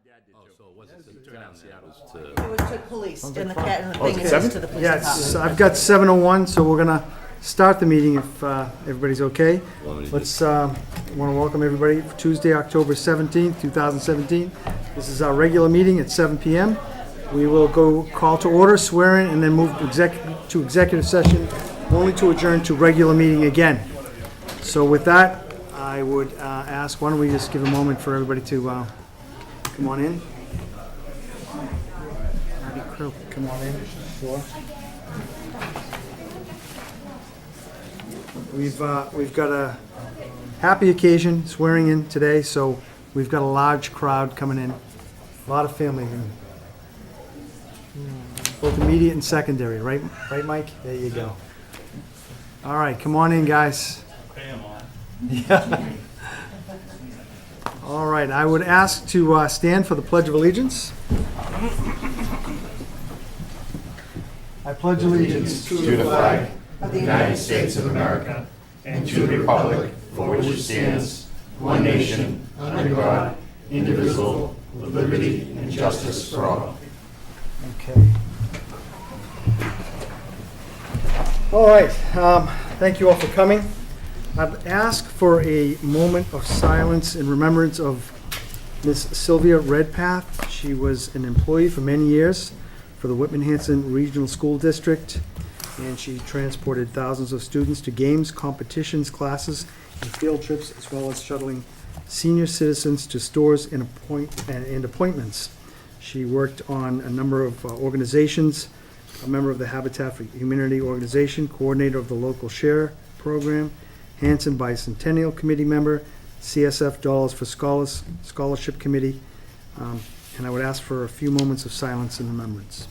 It was to police, and the thing is to the police Yes, department. I've got 7:01, so we're gonna start the meeting if everybody's okay. Let's, want to welcome everybody for Tuesday, October 17th, 2017. This is our regular meeting at 7 PM. We will go call to order, swear in, and then move to executive session, only to adjourn to regular meeting again. So with that, I would ask, why don't we just give a moment for everybody to come on in? Come on in, sure. We've got a happy occasion, swearing in today, so we've got a large crowd coming in, a lot of family here. Both immediate and secondary, right, Mike? There you go. All right, come on in, guys. Yeah. All right, I would ask to stand for the Pledge of Allegiance. I pledge allegiance to the flag of the United States of America and to the republic for which it stands, one nation, under God, indivisible, with liberty and justice for all. Okay. All right, thank you all for coming. I'd ask for a moment of silence in remembrance of Miss Sylvia Redpath. She was an employee for many years for the Whitman-Hanson Regional School District, and she transported thousands of students to games, competitions, classes, and field trips, as well as shuttling senior citizens to stores and appointments. She worked on a number of organizations, a member of the Habitat for Humanity organization, coordinator of the local share program, Hanson Bicentennial Committee member, CSF Dollars for Scholarship Committee, and I would ask for a few moments of silence in remembrance.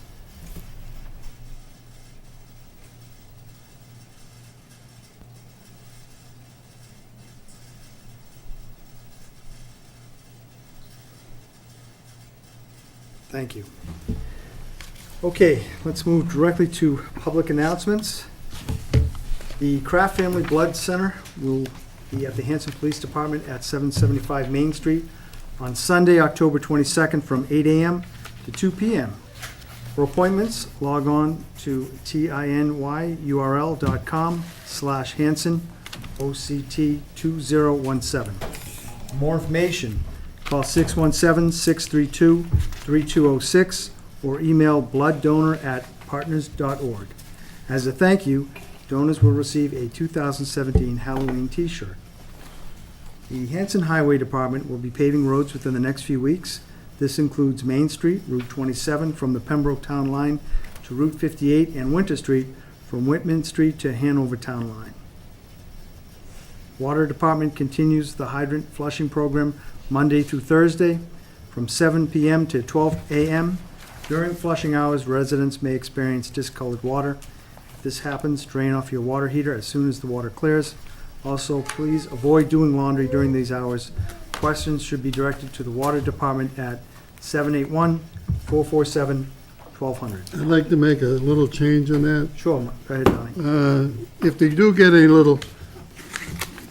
Thank you. Okay, let's move directly to public announcements. The Kraft Family Blood Center will be at the Hanson Police Department at 775 Main Street on Sunday, October 22nd from 8 a.m. to 2 p.m. For appointments, log on to tinyurl.com/Hanson-OCT2017. For more information, call 617-632-3206 or email blooddonor@partners.org. As a thank you, donors will receive a 2017 Halloween t-shirt. The Hanson Highway Department will be paving roads within the next few weeks. This includes Main Street, Route 27 from the Pembroke Town Line to Route 58, and Winter Street from Whitman Street to Hanover Town Line. Water Department continues the hydrant flushing program Monday through Thursday from 7 p.m. to 12 a.m. During flushing hours, residents may experience discolored water. If this happens, drain off your water heater as soon as the water clears. Also, please avoid doing laundry during these hours. Questions should be directed to the Water Department at 781-447-1200. I'd like to make a little change on that. Sure, go ahead, Donnie. If they do get a little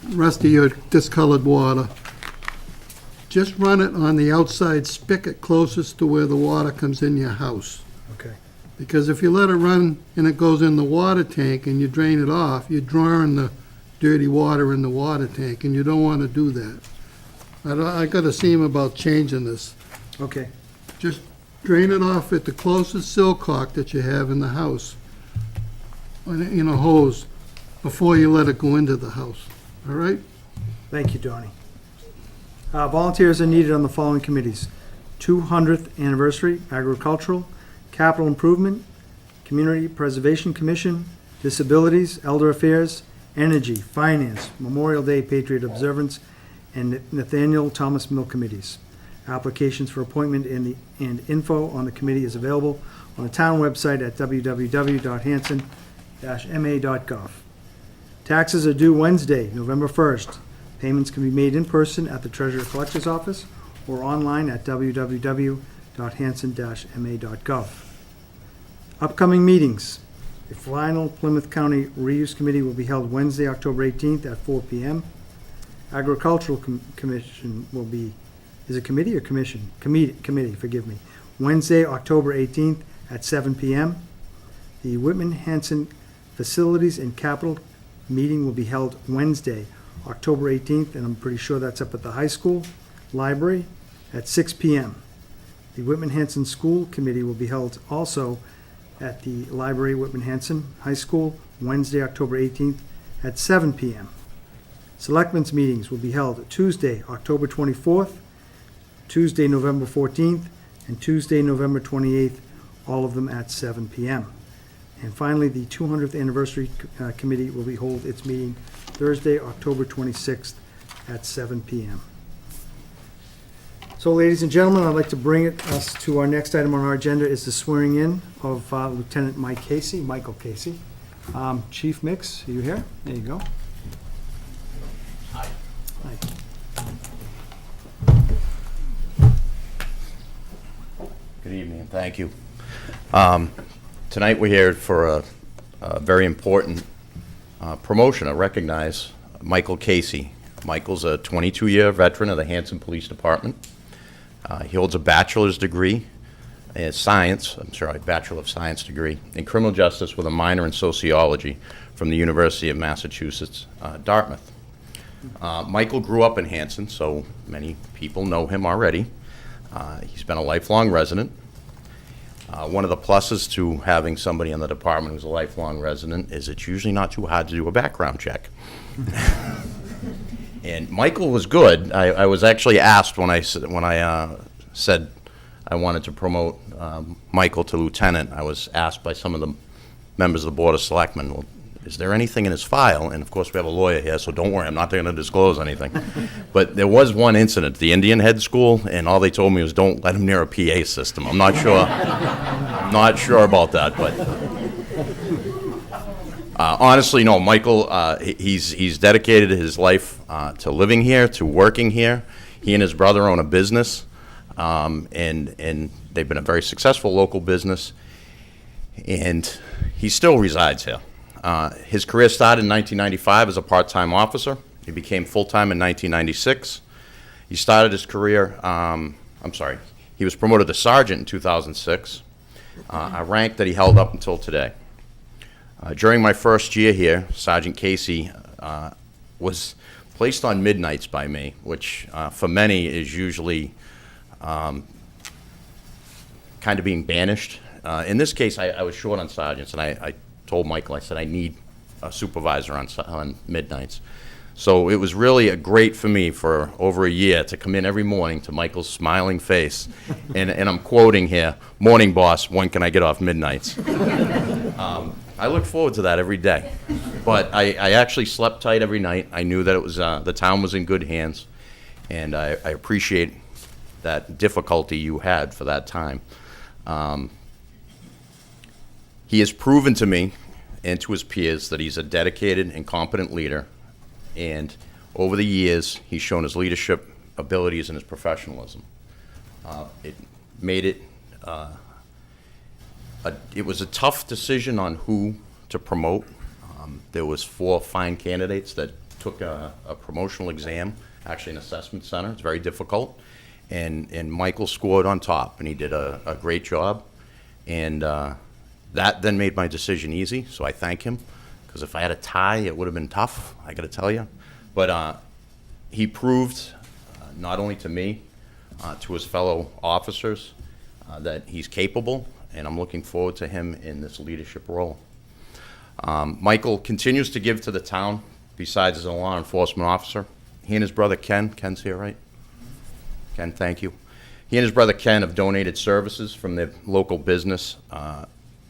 rusty or discolored water, just run it on the outside spigot closest to where the water comes in your house. Okay. Because if you let it run and it goes in the water tank and you drain it off, you're drawing the dirty water in the water tank, and you don't want to do that. I got to see him about changing this. Okay. Just drain it off at the closest silcock that you have in the house, in a hose, before you let it go into the house. All right? Thank you, Donnie. Volunteers are needed on the following committees: 200th Anniversary, Agricultural, Capital Improvement, Community Preservation Commission, Disabilities, Elder Affairs, Energy, Finance, Memorial Day Patriot Observance, and Nathaniel Thomas Mill Committees. Applications for appointment and info on the committee is available on the town website at www.hanson-ma.gov. Taxes are due Wednesday, November 1st. Payments can be made in person at the Treasurer Collector's Office or online at www.hanson-ma.gov. Upcoming meetings. The final Plymouth County Reuse Committee will be held Wednesday, October 18th at 4 p.m. Agricultural Commission will be is a committee or commission? Committee, forgive me. Wednesday, October 18th at 7 p.m. The Whitman Hanson Facilities and Capital meeting will be held Wednesday, October 18th, and I'm pretty sure that's up at the high school library at 6 p.m. The Whitman Hanson School Committee will be held also at the library, Whitman Hanson High School, Wednesday, October 18th at 7 p.m. Selectmen's meetings will be held Tuesday, October 24th, Tuesday, November 14th, and Tuesday, November 28th, all of them at 7 p.m. And finally, the 200th Anniversary Committee will be hold its meeting Thursday, October 26th at 7 p.m. So, ladies and gentlemen, I'd like to bring us to our next item on our agenda is the swearing in of Lieutenant Michael Casey. Chief Mix, are you here? There you go. Hi. Good evening, thank you. Tonight we're here for a very important promotion. I recognize Michael Casey. Michael's a 22-year veteran of the Hanson Police Department. He holds a bachelor's degree in science, Bachelor of Science degree in criminal justice with a minor in sociology from the University of Massachusetts, Dartmouth. Michael grew up in Hanson, so many people know him already. He's been a lifelong resident. One of the pluses to having somebody in the department who's a lifelong resident is it's usually not too hard to do a background check. And Michael was good. I was actually asked when I said I wanted to promote Michael to lieutenant. I was asked by some of the members of the Board of Selectmen, well, is there anything in his file? And of course, we have a lawyer here, so don't worry, I'm not going to disclose anything. But there was one incident, the Indian Head School, and all they told me was don't let him near a PA system. I'm not sure. I'm not sure about that, but honestly, no. Michael, he's dedicated his life to living here, to working here. He and his brother own a business, and they've been a very successful local business, and he still resides here. His career started in 1995 as a part-time officer. He became full-time in 1996. He started his career, he was promoted to sergeant in 2006, a rank that he held up until today. During my first year here, Sergeant Casey was placed on midnights by me, which for many is usually kind of being banished. In this case, I was short on sergeants, and I told Michael, I said, I need a supervisor on midnights. So it was really great for me for over a year to come in every morning to Michael's smiling face, and I'm quoting here, "Morning, boss, when can I get off midnights?" I look forward to that every day. But I actually slept tight every night. I knew that it was the town was in good hands, and I appreciate that difficulty you had for that time. He has proven to me and to his peers that he's a dedicated and competent leader, and over the years, he's shown his leadership abilities and his professionalism. It made it, it was a tough decision on who to promote. There was 4 fine candidates that took a promotional exam, actually an assessment center. It's very difficult, and Michael scored on top, and he did a great job, and that then made my decision easy, so I thank him, because if I had a tie, it would have been tough, I got to tell you. But he proved, not only to me, to his fellow officers, that he's capable, and I'm looking forward to him in this leadership role. Michael continues to give to the town, besides as a law enforcement officer. He and his brother Ken's here, right? Ken, thank you. He and his brother Ken have donated services from their local business.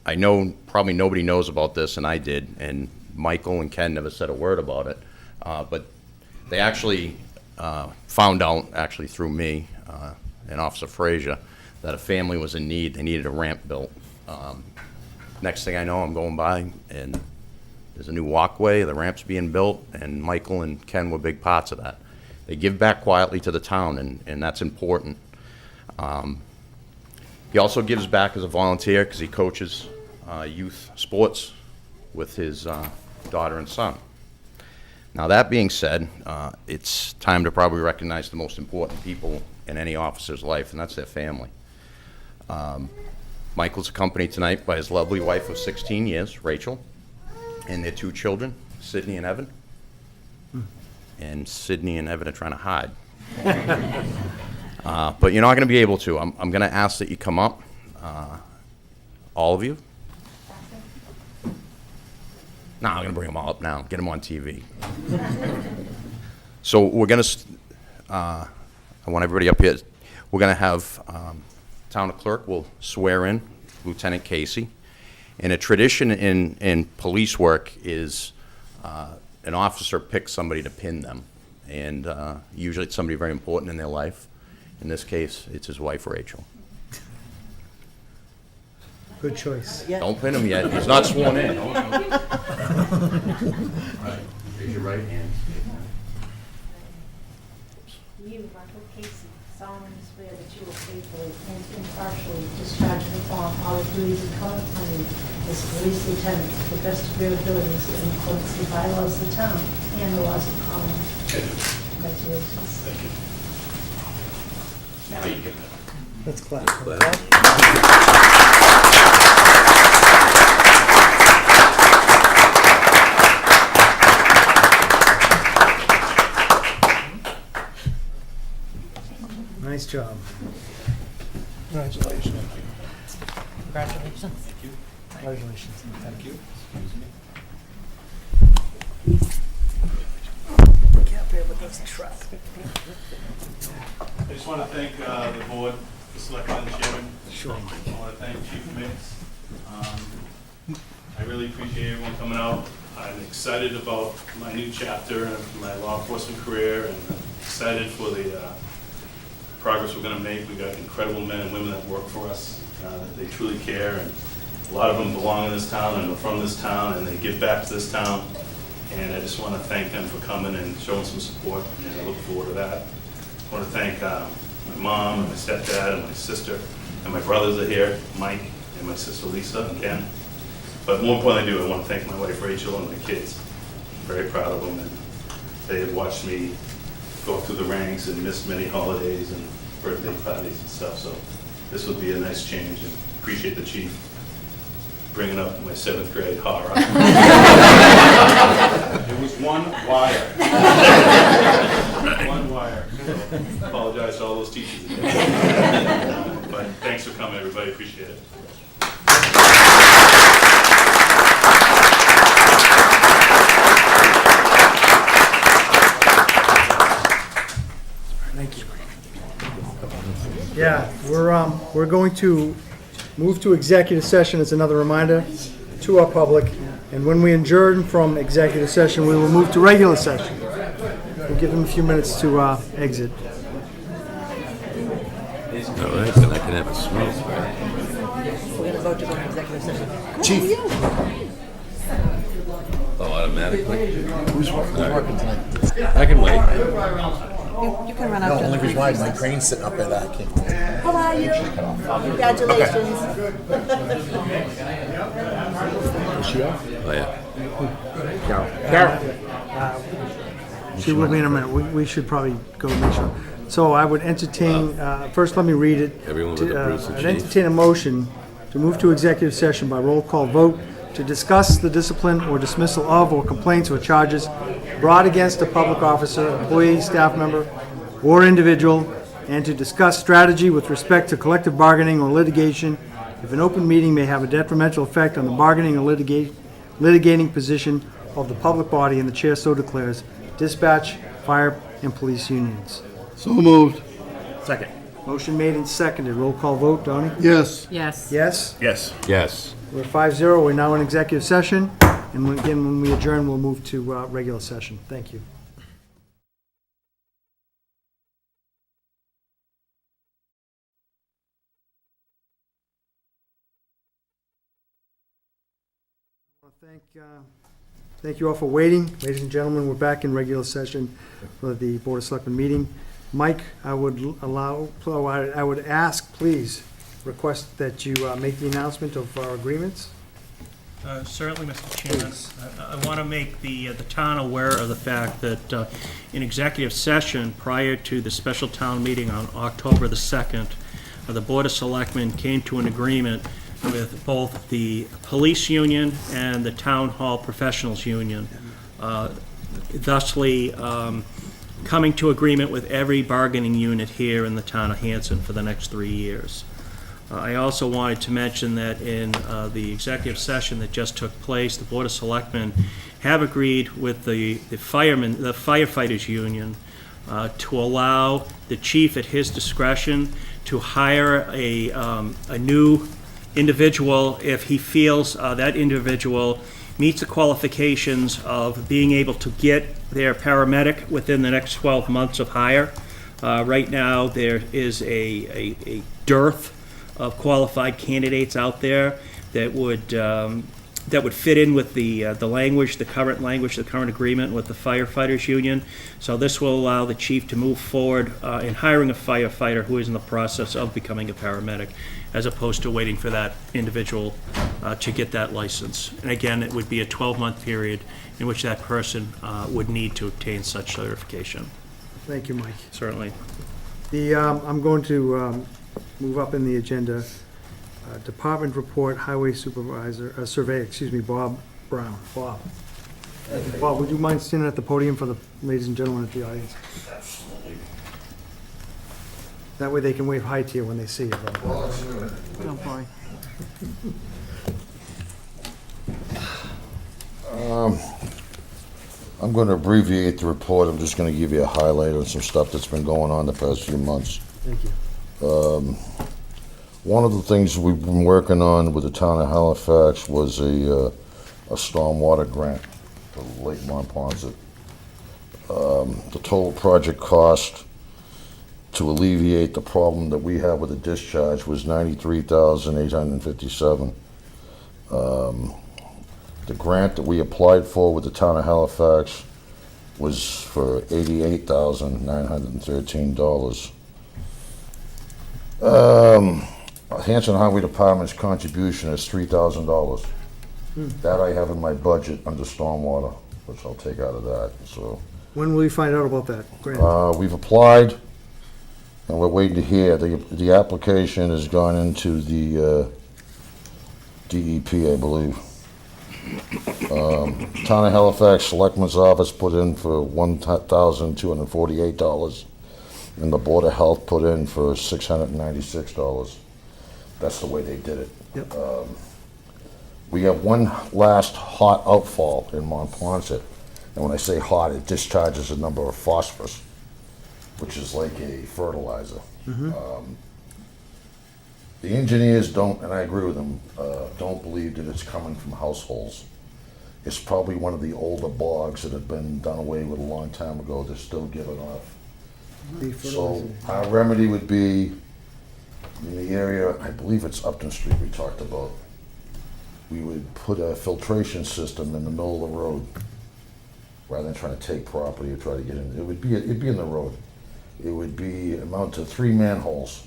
I know probably nobody knows about this, and I did, and Michael and Ken never said a word about it, but they actually found out, actually through me and Officer Frazier, that a family was in need. They needed a ramp built. Next thing I know, I'm going by, and there's a new walkway, the ramp's being built, and Michael and Ken were big parts of that. They give back quietly to the town, and that's important. He also gives back as a volunteer because he coaches youth sports with his daughter and son. Now, that being said, it's time to probably recognize the most important people in any officer's life, and that's their family. Michael's accompanied tonight by his lovely wife of 16 years, Rachel, and their 2 children, Sydney and Evan. And Sydney and Evan are trying to hide. But you're not going to be able to. I'm going to ask that you come up, all of you. No, I'm going to bring them all up now, get them on TV. So we're going to, I want everybody up here. We're going to have town clerk will swear in Lieutenant Casey. And a tradition in police work is an officer picks somebody to pin them. And usually it's somebody very important in their life. In this case, it's his wife, Rachel. Good choice. Yeah. Don't pin him yet. He's not sworn in. All right. Raise your right hand. You, Michael Casey, solemnly swear that you will faithfully and impartially discharge and perform all the duties incumbent upon you as a police lieutenant to the best of your abilities in accordance with the bylaws of the town and the laws of the colony. Congratulations. Thank you. Now you can. Let's clap. Nice job. Congratulations. Congratulations. Thank you. Can't bear with this truck. I just want to thank the board, the selectmen, chairman. Sure, Mike. I want to thank Chief Mix. I really appreciate everyone coming out. I'm excited about my new chapter of my law enforcement career, and excited for the progress we're going to make. We've got incredible men and women that work for us, that they truly care, and a lot of them belong in this town and are from this town, and they give back to this town. And I just want to thank them for coming and showing some support, and I look forward to that. I want to thank my mom and my stepdad and my sister, and my brothers are here, Mike and my sister Lisa and Ken. But more importantly, I want to thank my wife Rachel and my kids. I'm very proud of them, and they have watched me go through the ranks and miss many holidays and birthday parties and stuff. So this would be a nice change, and appreciate the chief bringing up my 7th grade horror. It was one wire. One wire. So apologize to all those teachers. But thanks for coming, everybody. Appreciate it. Thank you. Yeah, we're going to move to executive session as another reminder to our public. And when we adjourn from executive session, we will move to regular session. We'll give them a few minutes to exit. All right, then I can have a smoke. We're gonna vote to go into executive session. Chief. Oh, automatically? Who's working tonight? I can wait. You can run No, up to only the reason why my crane's sitting up there that I can't. How are you? Congratulations. Is she off? Oh, yeah. Carol. She will be in a minute. We should probably go make sure. So I would entertain, first let me read it. Everyone with the Bruce and I'd Chief. entertain a motion to move to executive session by roll call vote to discuss the discipline or dismissal of or complaints or charges brought against a public officer, employee, staff member, or individual, and to discuss strategy with respect to collective bargaining or litigation if an open meeting may have a detrimental effect on the bargaining or litigating position of the public body, and the chair so declares, dispatch, fire, and police unions. So moved. Second. Motion made and seconded. Roll call vote, Donnie? Yes. Yes. Yes? Yes. Yes. We're 5-0. We're now in executive session. And when we adjourn, we'll move to regular session. Thank you. I want to thank you all for waiting. Ladies and gentlemen, we're back in regular session for the Board of Selectmen meeting. Mike, I would ask, please, request that you make the announcement of our agreements. Certainly, Mr. Chairman. I want to make the town aware of the fact that in executive session prior to the special town meeting on October the 2nd, the Board of Selectmen came to an agreement with both the police union and the town hall professionals union, thusly coming to agreement with every bargaining unit here in the town of Hanson for the next 3 years. I also wanted to mention that in the executive session that just took place, the Board of Selectmen have agreed with the firefighters union to allow the chief at his discretion to hire a new individual if he feels that individual meets the qualifications of being able to get their paramedic within the next 12 months of hire. Right now, there is a dearth of qualified candidates out there that would fit in with the language, the current agreement with the firefighters union. So this will allow the chief to move forward in hiring a firefighter who is in the process of becoming a paramedic, as opposed to waiting for that individual to get that license. And again, it would be a 12-month period in which that person would need to obtain such certification. Thank you, Mike. Certainly. I'm going to move up in the agenda. Department report, highway supervisor, surveyor, Bob Brown. Bob. Bob, would you mind standing at the podium for the ladies and gentlemen at the audience? Absolutely. That way they can wave hi to you when they see you. Oh, boy. I'm going to abbreviate the report. I'm just going to give you a highlight on some stuff that's been going on the past few months. Thank you. One of the things we've been working on with the town of Halifax was a stormwater grant for Lake Monpont. The total project cost to alleviate the problem that we have with the discharge was $93,857. The grant that we applied for with the town of Halifax was for $88,913. Hanson Highway Department's contribution is $3,000. That I have in my budget under stormwater, which I'll take out of that, so. When will you find out about that grant? We've applied, and we're waiting to hear. The application has gone into the DEP, I believe. Town of Halifax Selectmen's Office put in for $1,248, and the Board of Health put in for $696. That's the way they did it. Yep. We have one last hot outfall in Montponset, and when I say hot, it discharges a number of phosphorus, which is like a fertilizer. The engineers don't, and I agree with them, don't believe that it's coming from households. It's probably one of the older bogs that have been done away with a long time ago. They're still giving off. So our remedy would be in the area, I believe it's Upton Street we talked about. We would put a filtration system in the middle of the road rather than trying to take property or try to get in. It'd be in the road. It would be amount to 3 manholes.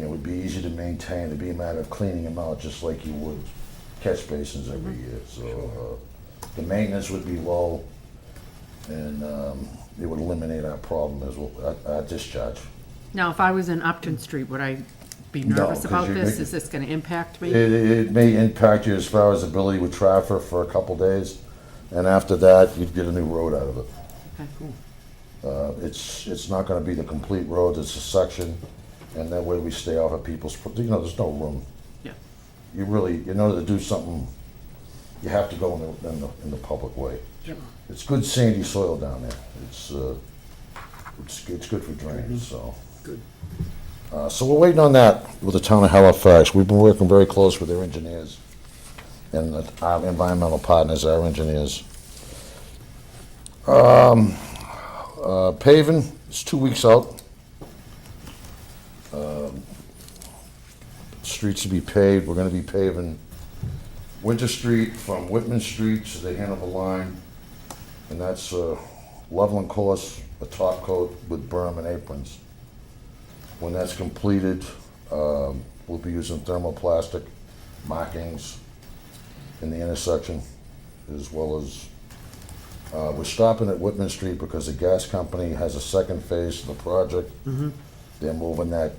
It would be easy to maintain. It'd be a matter of cleaning them out just like you would catch basins every year. So the maintenance would be low, and it would eliminate our problem as well, our discharge. Now, if I was in Upton Street, would I be No, nervous 'cause about you this? make- Is this going to impact me? It may impact you as far as ability with traffic for a couple days, and after that, you'd get a new road out of it. Okay, cool. It's not gonna be the complete road, it's a section, and that way we stay off of people's, there's no room. Yeah. You really, in order to do something, you have to go in the public way. Yep. It's good sandy soil down there. It's good for drainage, so. Good. So we're waiting on that with the town of Halifax. We've been working very close with their engineers and our environmental partners, our engineers. Paving, it's 2 weeks out. Streets to be paved, we're gonna be paving Winter Street from Whitman Street to the Hanover line. And that's leveling course, a top coat with berm and aprons. When that's completed, we'll be using thermoplastic markings in the intersection, as well as, we're stopping at Whitman Street because the gas company has a second phase of the project. They're moving that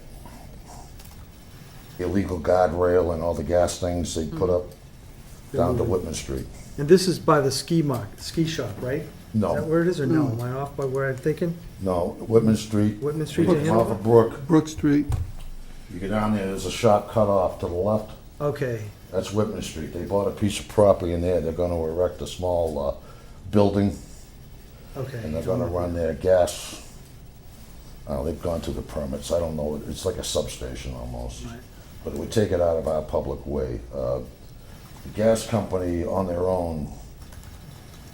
illegal guardrail and all the gas things they put up down to Whitman Street. And this is by the ski shop, right? No. Is that where it is, or no? Am I off by where I'm thinking? No, Whitman Street. Whitman Street You to come off Hanover? of Brook, Brook Street. you get down there, there's a sharp cut off to the left. Okay, That's Whitman Street. They bought a piece of property in there. They're gonna erect a small building, okay. and they're gonna run their gas. They've gone through the permits. I don't know. It's like a substation almost. Right. But it would take it out of our public way. The gas company, on their own,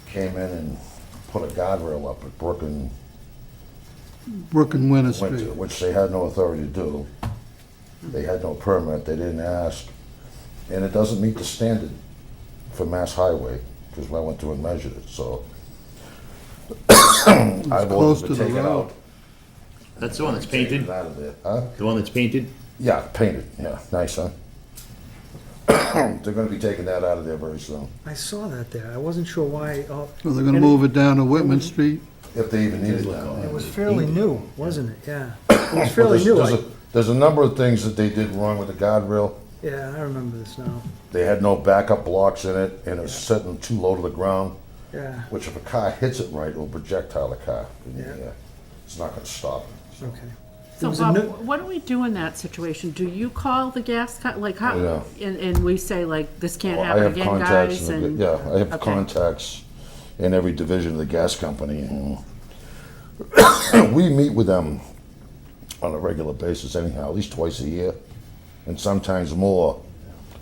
came in and put a guardrail up at Brook and Brook and Winter Winter, Street. which they had no authority to do. They had no permit. They didn't ask. And it doesn't meet the standard for Mass Highway, because I went through and measured it, so. I close voted to to the take it road. out. That's the one that's Take painted? it out of there. Huh? The one that's painted? Yeah, painted, yeah, nice, huh? They're gonna be taking that out of there very soon, I saw that there. I wasn't sure why. So they're gonna move it down to Whitman Street. if they even need it down It there. was fairly new, wasn't it? Yeah. It was fairly new. There's a number of things that they did wrong with the guardrail. Yeah, I remember this now. They had no backup blocks in it, and it was sitting too low to the ground, Yeah, which if a car hits it right, it'll projectile the car. in the Yeah. air. It's not gonna stop. okay. So There was a Bob, new- what do we do in that situation? Do you call the gas co, like how, Yeah. and we say like, this can't Well, I happen have again, contacts guys, in the- and? Yeah, I have Okay. contacts in every division of the gas company, and we meet with them on a regular basis anyhow, at least twice a year, and sometimes more,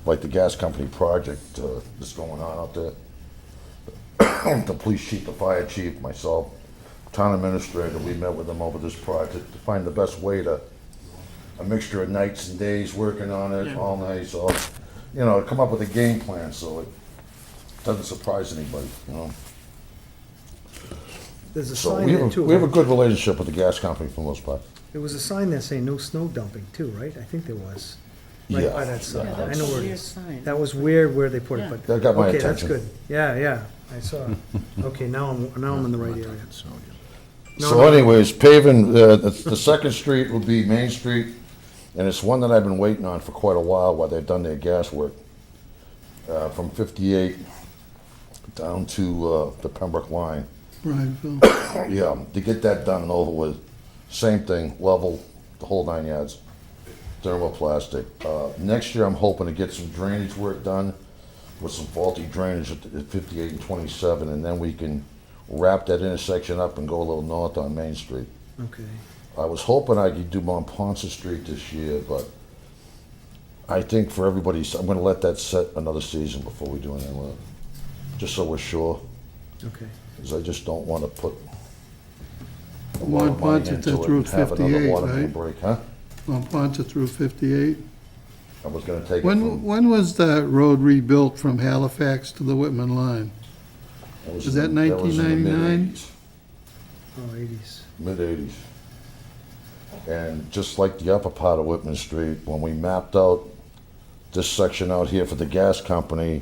like the gas company project that's going on out there. The police chief, the fire chief, myself, town administrator, we met with them over this project to find the best way to, a mixture of nights and days working on it, Yeah. all night, so, come up with a game plan so it doesn't surprise anybody, There's a So sign we there have, too. we have a good relationship with the gas company for the most part. There was a sign there saying no snow dumping too, right? I think there was. Right Yeah. by that sign. Yeah, I know where it Weird is. sign. That was weird where they put Yeah. it, but. That got my Okay, attention. that's good. Yeah, I saw it. Okay, now I'm in the right area. No, So no. anyways, paving, the second street will be Main Street, and it's one that I've been waiting on for quite a while they've done their gas work. From 58 down to the Pembroke line. Brideville. Yeah, to get that done and over with, same thing, level, the whole 9 yards, thermoplastic. Next year, I'm hoping to get some drainage work done with some faulty drainage at 58 and 27, and then we can wrap that intersection up and go a little north on Main Street. Okay. I was hoping I could do Montponce Street this year, but I think for everybody, I'm gonna let that set another season before we do anything with it, just so we're sure, Okay. because I just don't wanna put a lot of money Montponce into to it Route and have another 58, water main right? break, huh? On Ponce through 58. I was gonna take it When, from. when was that road rebuilt from Halifax to the Whitman line? was that in the 1999? mid-80s. Oh, 80s. Mid-80s. And just like the upper part of Whitman Street, when we mapped out this section out here for the gas company,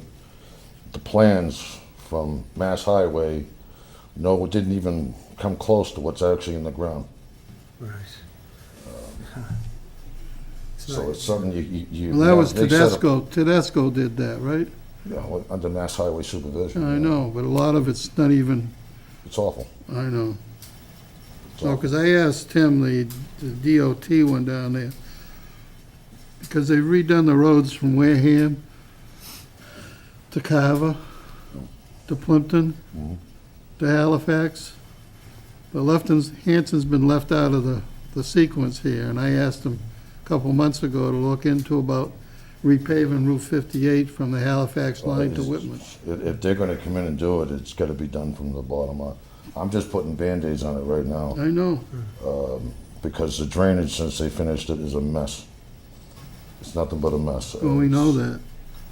the plans from Mass Highway, no, it didn't even come close to what's actually in the ground. Right. It's So not- it's something you. Well, that was they set up- Tedesco did that, right? Yeah, under Mass Highway supervision. I know, but a lot of it's not even, It's awful. I know. It's No, awful. because I asked Tim, the DOT one down there, because they've redone the roads from Wareham to Carver, to Plimpton, to Halifax. But Hanson's been left out of the sequence here, and I asked him a couple months ago to look into about repaving Route 58 from the Halifax line to Whitman. If they're gonna come in and do it, it's gotta be done from the bottom up. I'm just putting Band-Aids on it right now, I know. because the drainage since they finished it is a mess. It's nothing but a mess. Well, we know that.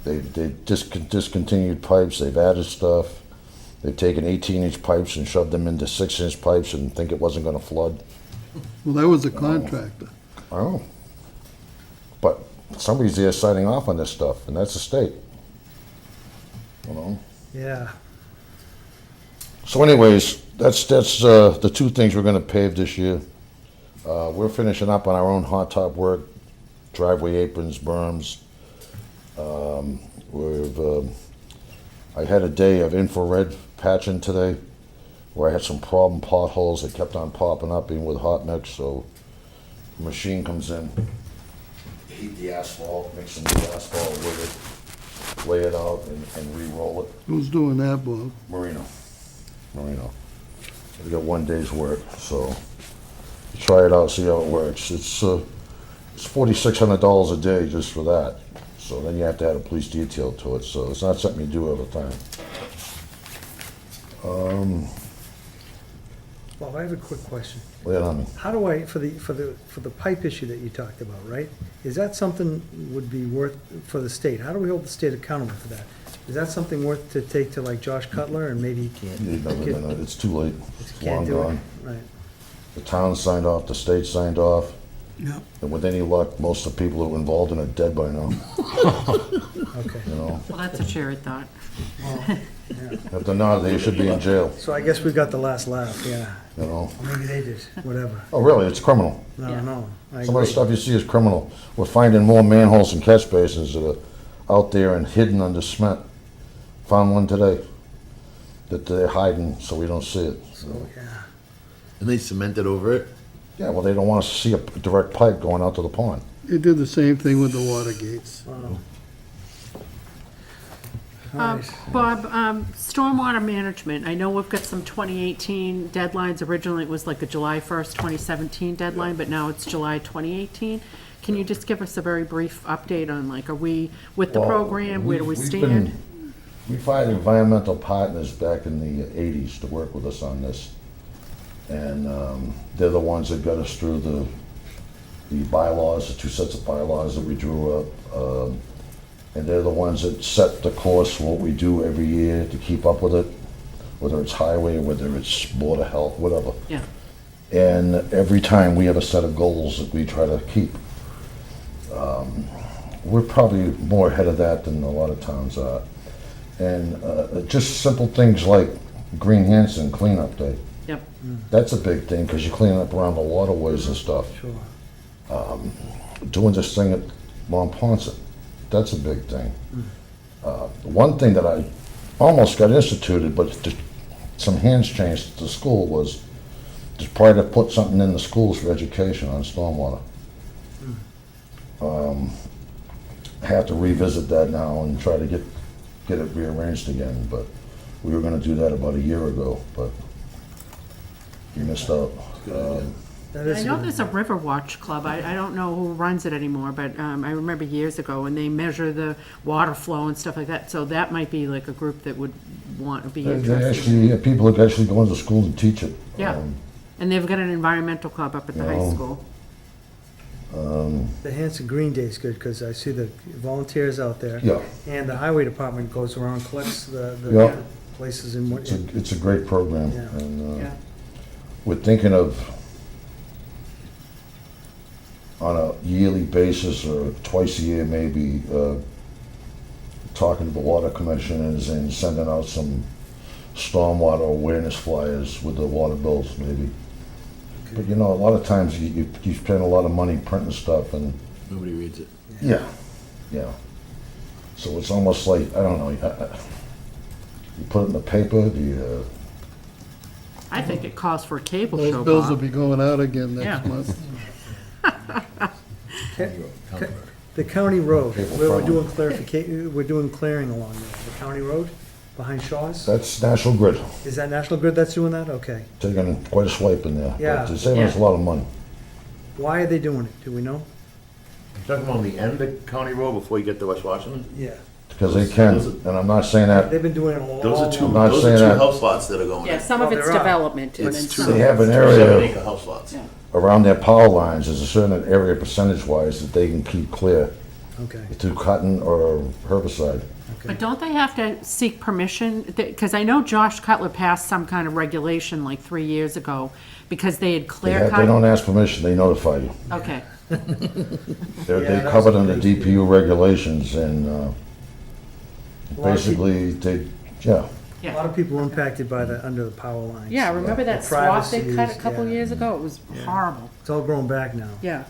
They discontinued pipes, they've added stuff. They've taken 18-inch pipes and shoved them into 6-inch pipes and think it wasn't gonna flood. Well, that was a contractor. I don't know. But somebody's there signing off on this stuff, and that's the state. you know? Yeah. So anyways, that's the two things we're gonna pave this year. We're finishing up on our own hot top work, driveway aprons, berms. I had a day of infrared patching today, where I had some problem potholes that kept on popping up, even with hot mix, so the machine comes in, heat the asphalt, mix some new asphalt with it, lay it out and re-roll it. Who's doing that, Bob? Marino. We got 1 day's work, so try it out, see how it works. It's $4,600 a day just for that. So then you have to add a police detail to it, so it's not something you do all the time. Well, I have a quick question. Lay it on me. How do I, for the pipe issue that you talked about, right? Is that something would be worth for the state? How do we hold the state accountable for that? Is that something worth to take to like Josh Cutler and maybe? No, it's too late. It's long Can't do it? gone. Right. The town signed off, the state signed off, Yep. and with any luck, most of the people who were involved in it are dead by now, Okay. you know? Well, that's a cheery thought. If they're not, they should be in jail, So I guess we got the last laugh, yeah. you know? Or maybe they did, whatever. Oh, really? It's criminal. No, Yeah. no. I Some of the agree. stuff you see is criminal. We're finding more manholes and catch basins that are out there and hidden under cement. Found one today that they're hiding so we don't see it. So, yeah. And they cemented over it? Yeah, well, they don't want us to see a direct pipe going out to the pond. They did the same thing with the water gates. Wow. All right. Bob, stormwater management, I know we've got some 2018 deadlines. Originally, it was like a July 1st, 2017 deadline, but now it's July 2018. Can you just give us a very brief update on, like, are we with the Well, program? Where do we we've stand? We've hired environmental partners back in the 80s to work with us on this. And they're the ones that got us through the bylaws, the 2 sets of bylaws that we drew up. And they're the ones that set the course for what we do every year to keep up with it, whether it's highway, whether it's Board of Health, whatever. Yeah. And every time we have a set of goals that we try to keep. We're probably more ahead of that than a lot of towns are. And just simple things like Green Hanson cleanup day. Yep. That's a big thing because you're cleaning up around the waterways and stuff. Sure. Doing this thing at Monpont, that's a big thing. One thing that I almost got instituted, but just some hands changed at the school was to try to put something in the schools for education on stormwater. I have to revisit that now and try to get it rearranged again, but we were gonna do that about a year ago, but we missed out. That is I know there's a River Watch Club. I don't know who runs it anymore, but I remember years ago, and they measure the water flow and stuff like that. So that might be like a group that would want to be They interested. actually, people that actually go into school to teach it. Yeah. And they've got an environmental club up at the high No. school. The Hanson Green Day is good because I see the volunteers out there. Yeah. And the highway department goes around, collects the Yeah. places in what. It's a great program, Yeah. and Yeah. we're thinking of, on a yearly basis or twice a year maybe, talking to the water commissioners and sending out some stormwater awareness flyers with the water bills maybe. But you know, a lot of times you spend a lot of money printing stuff and, Nobody reads it. yeah. So it's almost like, I don't know, you put it in the paper, do you, I think it calls for a cable Those show, bills will Bob. be going out again next Yeah. month. The county road, People we're from- doing clarification, we're doing clearing along there. The county road behind Shaw's? that's National Grid, Is that National Grid that's doing that? Okay. taking quite a swipe in there. Yeah. But they're saving us a lot of money. Why are they doing it? Do we know? Talking about the end of County Road before you get to West Washington? Yeah. Because they can, and I'm not saying that, They've been doing it a long, Those are two, I'm not those saying are two that. house lots that are going Yeah, in. some of Oh, it's there are. development. and It's then two. some- they have an 7 area acre house lots. Yeah. around their power lines, there's a certain area percentage-wise that they can keep clear Okay. through cutting or herbicide. But don't they have to seek permission? Because I know Josh Cutler passed some kind of regulation like 3 years ago because they had They clear have- cut. they don't ask permission, they notify you. Okay, They're Yeah, that's covered a under big deal. DPU regulations, and basically, they, yeah. A lot of people were impacted by under the power lines. Yeah, remember that The swath they privacy cut a is- couple yeah. years ago? It was horrible. It's all grown back now. Yeah.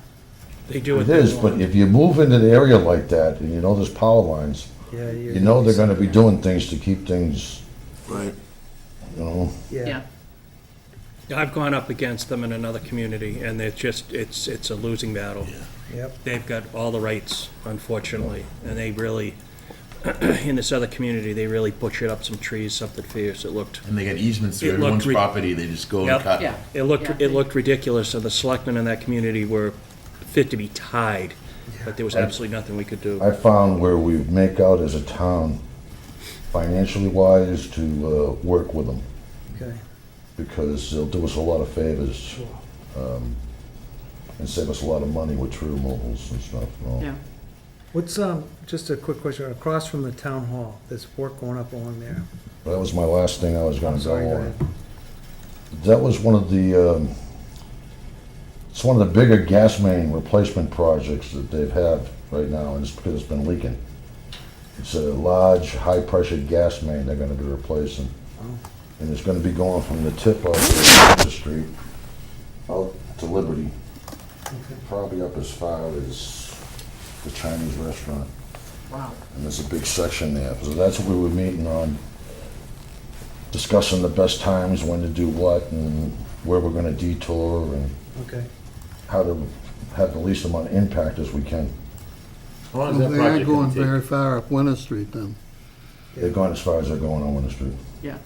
They do what It they is, but want. if you move into the area like that, and you know there's power lines, Yeah, you know they're gonna be doing things to keep things, Right. you know, Yeah. I've gone up against them in another community, and they're just, it's a losing battle. Yep. They've got all the rights, unfortunately, and they really, in this other community, they really butchered up some trees, something fierce. It looked, And they got easements through It looked everyone's re- property, they just go Yep. and cut. Yeah. it looked ridiculous, and the selectmen in that community were fit to be tied, but there was absolutely nothing we could do. I found where we make out as a town, financially wise, to work with them, Okay. because they'll do us a lot of favors, and save us a lot of money with tree removals and stuff, you know. Yeah. What's, just a quick question, across from the town hall, there's work going up along there. That was my last thing I was gonna I'm sorry, go go on. ahead. That was one of the, it's one of the bigger gas main replacement projects that they've had right now, and it's because it's been leaking. It's a large, high-pressure gas main they're gonna be replacing. And it's gonna be going from the tip of the street out to Liberty, probably up as far as the Chinese restaurant. Wow. And there's a big section there, so that's what we were meeting on, discussing the best times, when to do what, and where we're gonna detour, and Okay. how to have the least amount of impact as we can. How long is Well, that they aren't project going gonna take? very far up Winter Street then. They're going as far as they're going on Winter Street. Yeah.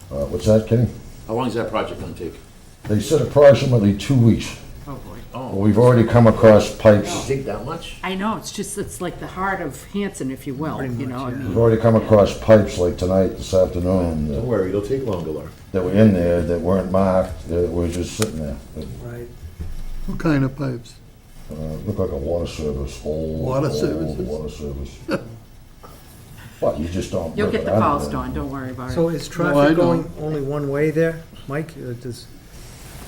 What's that, Kenny? How long is that project gonna take? They said approximately 2 weeks. Oh, boy. Well, we've already come across pipes, Take that much? I know, it's like the heart of Hanson, if you will, Pretty you much, know, I yeah. we've mean, already come across pipes like tonight, this afternoon, Don't worry, it'll take longer, Laura. that were in there, that weren't marked, that were just sitting there. Right. What kind of pipes? Looked like a water service, old Water services? water service. But you just don't. you'll rip get it the out of calls, there. Dawn, don't worry about So it. is I traffic going don't. only one way there? Mike, does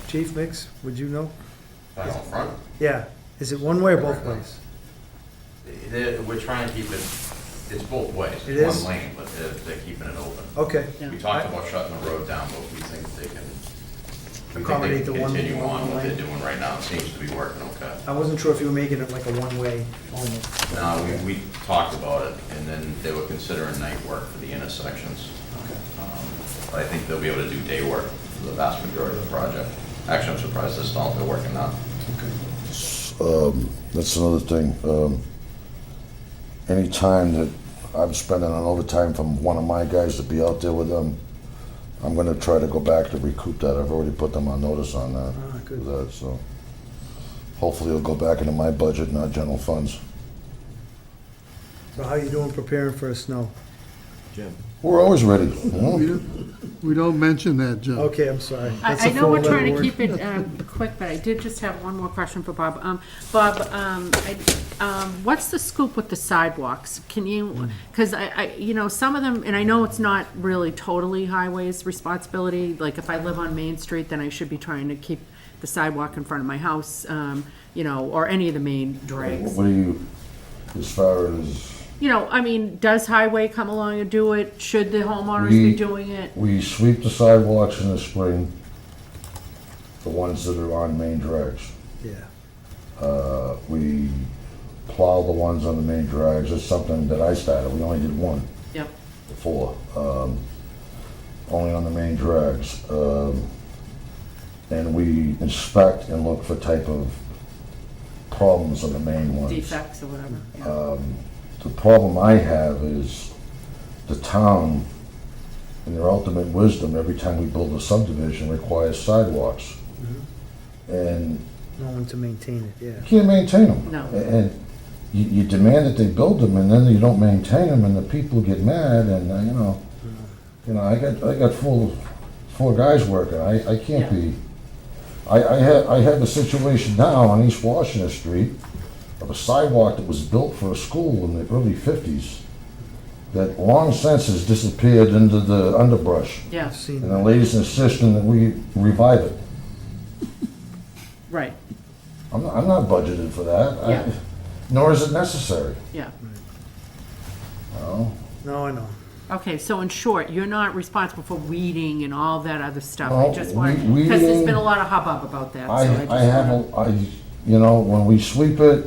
Chief Mix, would you know? Out front? Yeah. Is it one way or both ways? We're trying to keep it, it's both ways. It It's is? one lane, but they're keeping it open. Okay. Yeah. We talked about shutting the road down, but we think they can, Accommodate the one- continue one on what lane. they're doing right now. It seems to be working okay. I wasn't sure if you were making it like a one-way only. No, we talked about it, and then they were considering night work for the intersections. But I think they'll be able to do day work for the vast majority of the project. Actually, I'm surprised they're working now. That's another thing. Any time that I'm spending on overtime from one of my guys to be out there with them, I'm gonna try to go back to recoup that. I've already put them on notice on that. Ah, good. for that, so hopefully it'll go back into my budget, not general funds. So how you doing preparing for a snow? Jim. We're always ready, you know? We don't mention that, Joe. Okay, I'm sorry. That's I a know we're four-letter trying to word. keep it quick, but I did just have one more question for Bob. Bob, what's the scoop with the sidewalks? Can you, because you know, some of them, and I know it's not really totally highway's responsibility, like if I live on Main Street, then I should be trying to keep the sidewalk in front of my house, you know, or any of the main drags. What do you, as far as, You know, I mean, does highway come along and do it? Should the homeowners be doing it? we sweep the sidewalks in the spring, the ones that are on main drags. Yeah. We plow the ones on the main drags. It's something that I started. We only did one Yep. before, only on the main drags. And we inspect and look for type of problems on the main ones. Defects or whatever. Yeah. The problem I have is the town, in their ultimate wisdom, every time we build a subdivision, requires sidewalks. And No one to maintain it, yeah. you can't maintain them. No. And you demand that they build them, and then you don't maintain them, and the people get mad, and, you know, I got four guys working. I can't be, I have a situation now on East Washington Street of a sidewalk that was built for a school in the early 50s that long since has disappeared into the underbrush. Yeah, I've seen And the that. ladies insisting that we revive it. right, I'm not budgeted for that. Yeah. Nor is it necessary. yeah. You know? No, I know. Okay, so in short, you're not responsible for weeding and all that other stuff. No, I just want, we- because there's weeding- been a lot of hubbub about that, so I I just have, want you know, when we sweep it,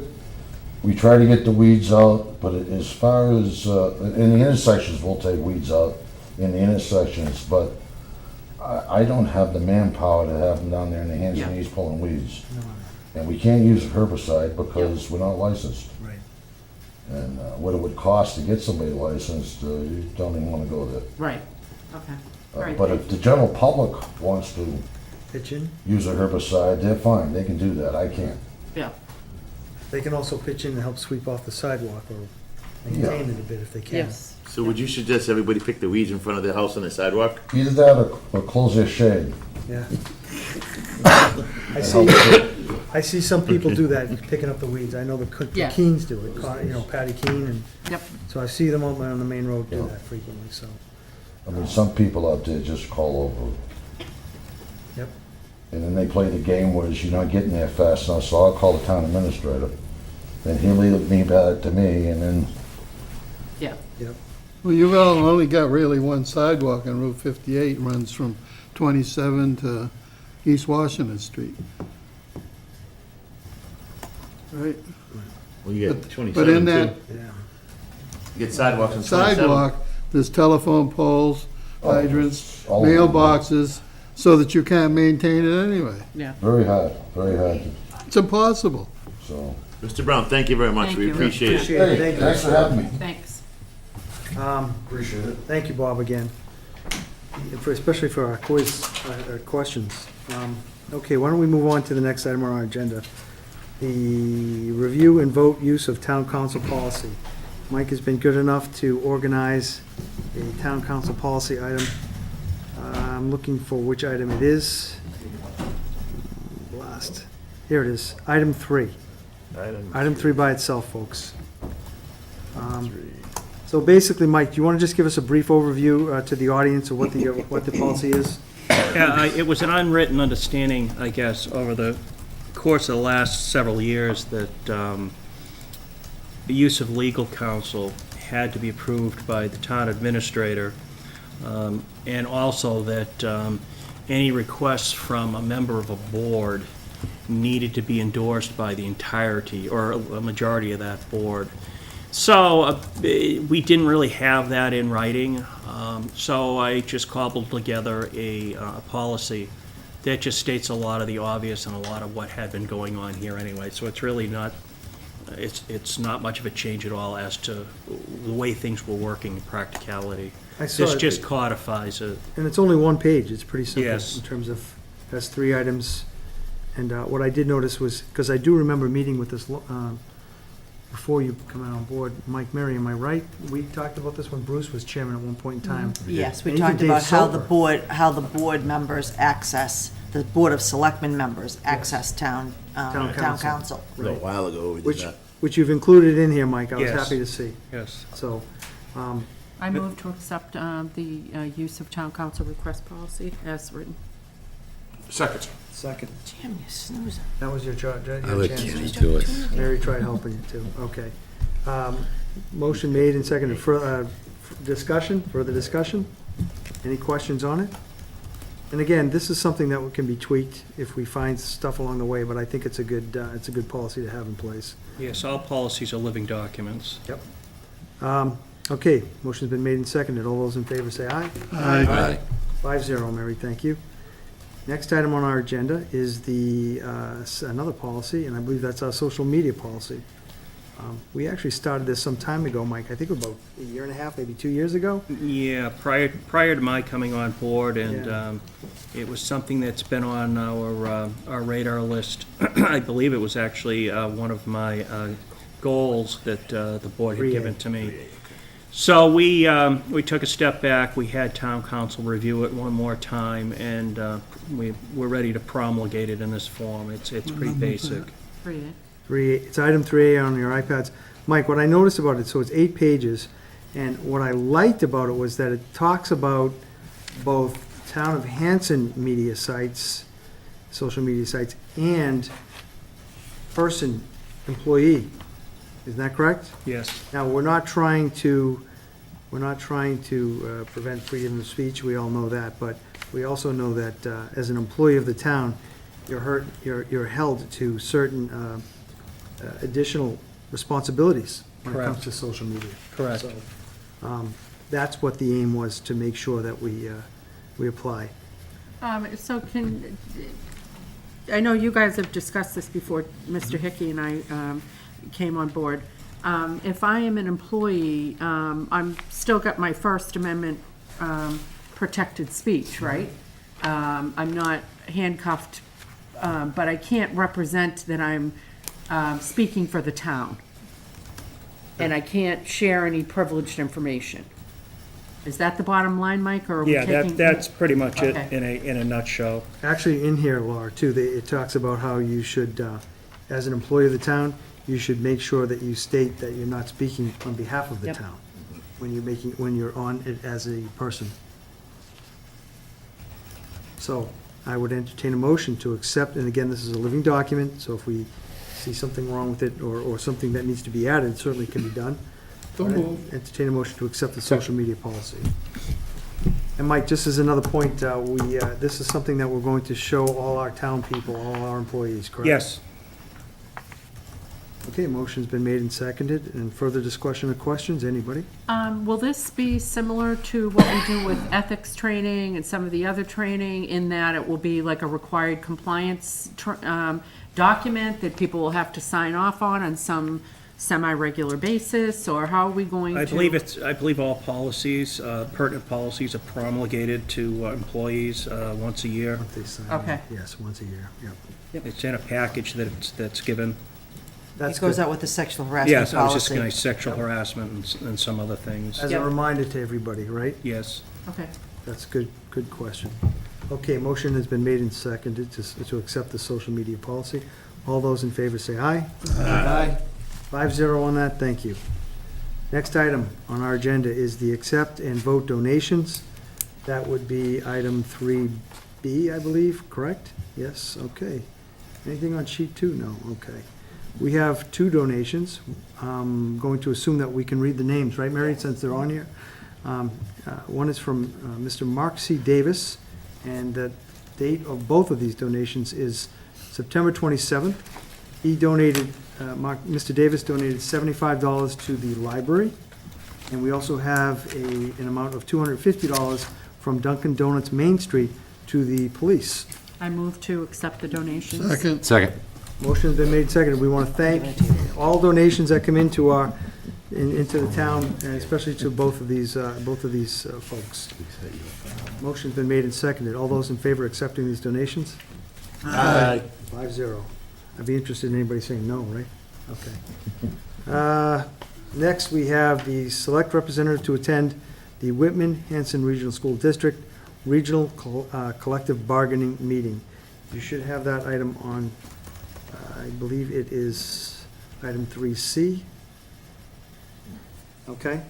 we try to get the weeds out, but as far as, in the intersections, we'll take weeds out in the intersections, but I don't have the manpower to have them down there in the hands and Yeah. knees pulling weeds. And we can't use herbicide because we're not licensed. Right. And what it would cost to get somebody licensed, you don't even wanna go there. Right, okay. All right, But thank if the general public wants to Pitch in. use a herbicide, they're fine, they can do that, I can't. Yeah, They can also pitch in and help sweep off the sidewalk or maintain it a bit if they can. yes. So would you suggest everybody pick the weeds in front of their house on the sidewalk? Either that or close their shade. Yeah. I see some people do that, picking up the weeds. I know the Yeah. Keens do it, you know, Patty Keen, and Yep, so I see them out on the main road do Yeah. that frequently, so, I mean, some people out there just call over. yep. And then they play the game where you're not getting there fast enough, so I'll call the town administrator. Then he'll leave me back to me, and then, yeah. Well, you've only got really one sidewalk on Route 58, runs from 27 to East Washington Street. Right? Well, you But- get 27 But in too. that Yeah. You get sidewalks on 27. sidewalk, there's telephone poles, Oh, hydrants, all over. mailboxes, so that you can't maintain it anyway. very hard, It's impossible. so. Mr. Brown, thank you very much. Thank We you. appreciate it. Appreciate it, Hey, thank you. thanks for having me. Thanks. Appreciate it. Thank you, Bob, again, especially for our quiz, our questions. Okay, why don't we move on to the next item on our agenda? The review and vote use of town council policy. Mike has been good enough to organize a town council policy item. I'm looking for which item it is. Last, here it is, item 3. Item 3 by itself, folks. So basically, Mike, do you want to just give us a brief overview to the audience of what the policy is? Yeah, it was an unwritten understanding, I guess, over the course of the last several years that the use of legal counsel had to be approved by the town administrator, and also that any requests from a member of a board needed to be endorsed by the entirety or a majority of that board. So we didn't really have that in writing, so I just cobbled together a policy that just states a lot of the obvious and a lot of what had been going on here anyway. So it's really not, it's not much of a change at all as to the way things were working in practicality. I saw This it. just codifies it. And it's only one page, it's pretty simple. Yes. In terms of, has 3 items. And what I did notice was, because I do remember meeting with this, before you come on board, Mike Mary, am I right? We talked about this when Bruce was chairman at one point in time. Yes, we And even talked Dave about Silver. how the board members access, the Board of Selectmen members access town Town council. A little while ago, we did Which, that. which you've included in here, Mike, I was Yes. happy to see. Yes. So, I move to accept the use of town council request policy as written. Second. second, Damn, you snoozer. that was your charge, your I let chance. Kenny do it. Mary tried helping you too, okay. Motion made and seconded, further discussion? Any questions on it? And again, this is something that can be tweaked if we find stuff along the way, but I think it's a good policy to have in place. Yes, all policies are living documents. Okay, motion's been made and seconded, all those in favor say aye. Aye. 5-0, Mary, thank you. Next item on our agenda is another policy, and I believe that's our social media policy. We actually started this some time ago, Mike, I think about a year and a half, maybe 2 years ago. Yeah, prior to my coming on board, and Yeah. it was something that's been on our radar list. I believe it was actually one of my goals that the board had 3A. given to me. So we took a step back, we had town council review it one more time, and we're ready to promulgate it in this form. It's pretty basic. Read it. It's item 3A on your iPads. Mike, what I noticed about it, so it's 8 pages, and what I liked about it was that it talks about both town of Hanson media sites, social media sites, and employee. Isn't that correct? Yes. Now, we're not trying to we're not trying to prevent freedom of speech, we all know that, but we also know that as an employee of the town, you're held to certain additional responsibilities when it comes Correct. to social media. Correct. So, that's what the aim was, to make sure that we apply. So I know you guys have discussed this before, Mr. Hickey and I came on board. If I am an employee, I'm still got my First Amendment protected speech, right? I'm not handcuffed, but I can't represent that I'm speaking for the town. And I can't share any privileged information. Is that the bottom line, Mike, or are we Yeah, taking? that's pretty much it Okay. in a nutshell. Actually, in here, Laura, too, it talks about how you should, as an employee of the town, you should make sure that you state that you're not speaking on behalf of the Yep. town when you're on it as a person. So I would entertain a motion to accept, and again, this is a living document, so if we see something wrong with it or something that needs to be added, it certainly can be done. So moved. Entertain a motion to accept the social media policy. And Mike, just as another point, this is something that we're going to show all our town people, all our employees, correct? Yes. Okay, motion's been made and seconded, and further discussion or questions, anybody? Will this be similar to what we do with ethics training and some of the other training, in that it will be like a required compliance document that people will have to sign off on some semi-regular basis, or how are we going to? I believe all policies, pertinent policies are promulgated to employees once a year. What they sign, Okay. Yes, once a year, yep. It's in a package that's given. That's It goes good. out with the sexual harassment Yes, I was just policy. going to sexual harassment and some other things. As a Yep. reminder to everybody, right? Yes. Okay. That's good question. Okay, motion has been made and seconded to accept the social media policy. All those in favor say aye. Aye. 5-0 on that, thank you. Next item on our agenda is the accept and vote donations. That would be item 3B, I believe, correct? Yes, okay. Anything on sheet 2? No, okay. We have 2 donations. I'm going to assume that we can read the names, right, Mary, since they're on here? One is from Mr. Mark C. Davis, and the date of both of these donations is September 27th. He donated, Mr. Davis donated $75 to the library, and we also have an amount of $250 from Dunkin' Donuts Main Street to the police. I move to accept the donations. Second. Motion's been made and seconded. We want to thank all donations that come into into the town, and especially to both of these folks. Motion's been made and seconded. All those in favor of accepting these donations? Aye. 5-0. I'd be interested in anybody saying no, right? Okay. Next, we have the select representative to attend the Whitman-Hanson Regional School District Regional Collective Bargaining Meeting. You should have that item on, I believe it is item 3C. Okay,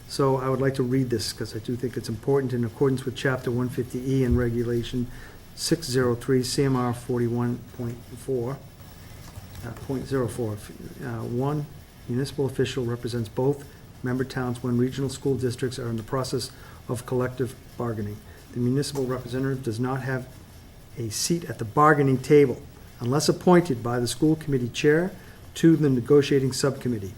so I would like to read this because I do think it's important. In accordance with Chapter 150E and Regulation 603 CMR 41.4, one municipal official represents both member towns when regional school districts are in the process of collective bargaining. The municipal representative does not have a seat at the bargaining table unless appointed by the school committee chair to the negotiating subcommittee.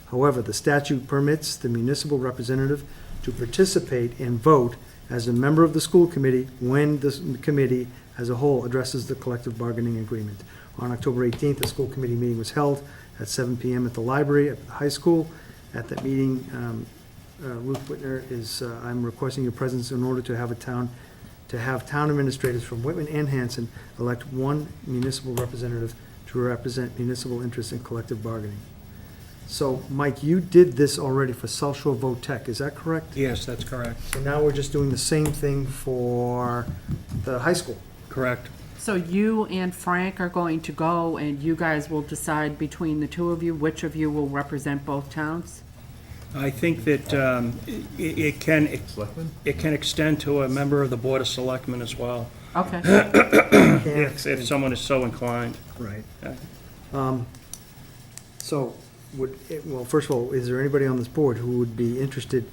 However, the statute permits the municipal representative to participate and vote as a member of the school committee when the committee as a whole addresses the collective bargaining agreement. On October 18th, a school committee meeting was held at 7 p.m. at the library at the high school. At that meeting, Ruth Whitner I'm requesting your presence in order to have town administrators from Whitman and Hanson elect one municipal representative to represent municipal interests in collective bargaining. So, Mike, you did this already for South Shore Vote Tech, is that correct? Yes, that's correct. So now we're just doing the same thing for the high school. Correct. So you and Frank are going to go, and you guys will decide between the two of you, which of you will represent both towns? I think that it can extend to a member of the Board of Selectmen as well, Okay. if someone is so inclined. Right. Okay. So, well, first of all, is there anybody on this board who would be interested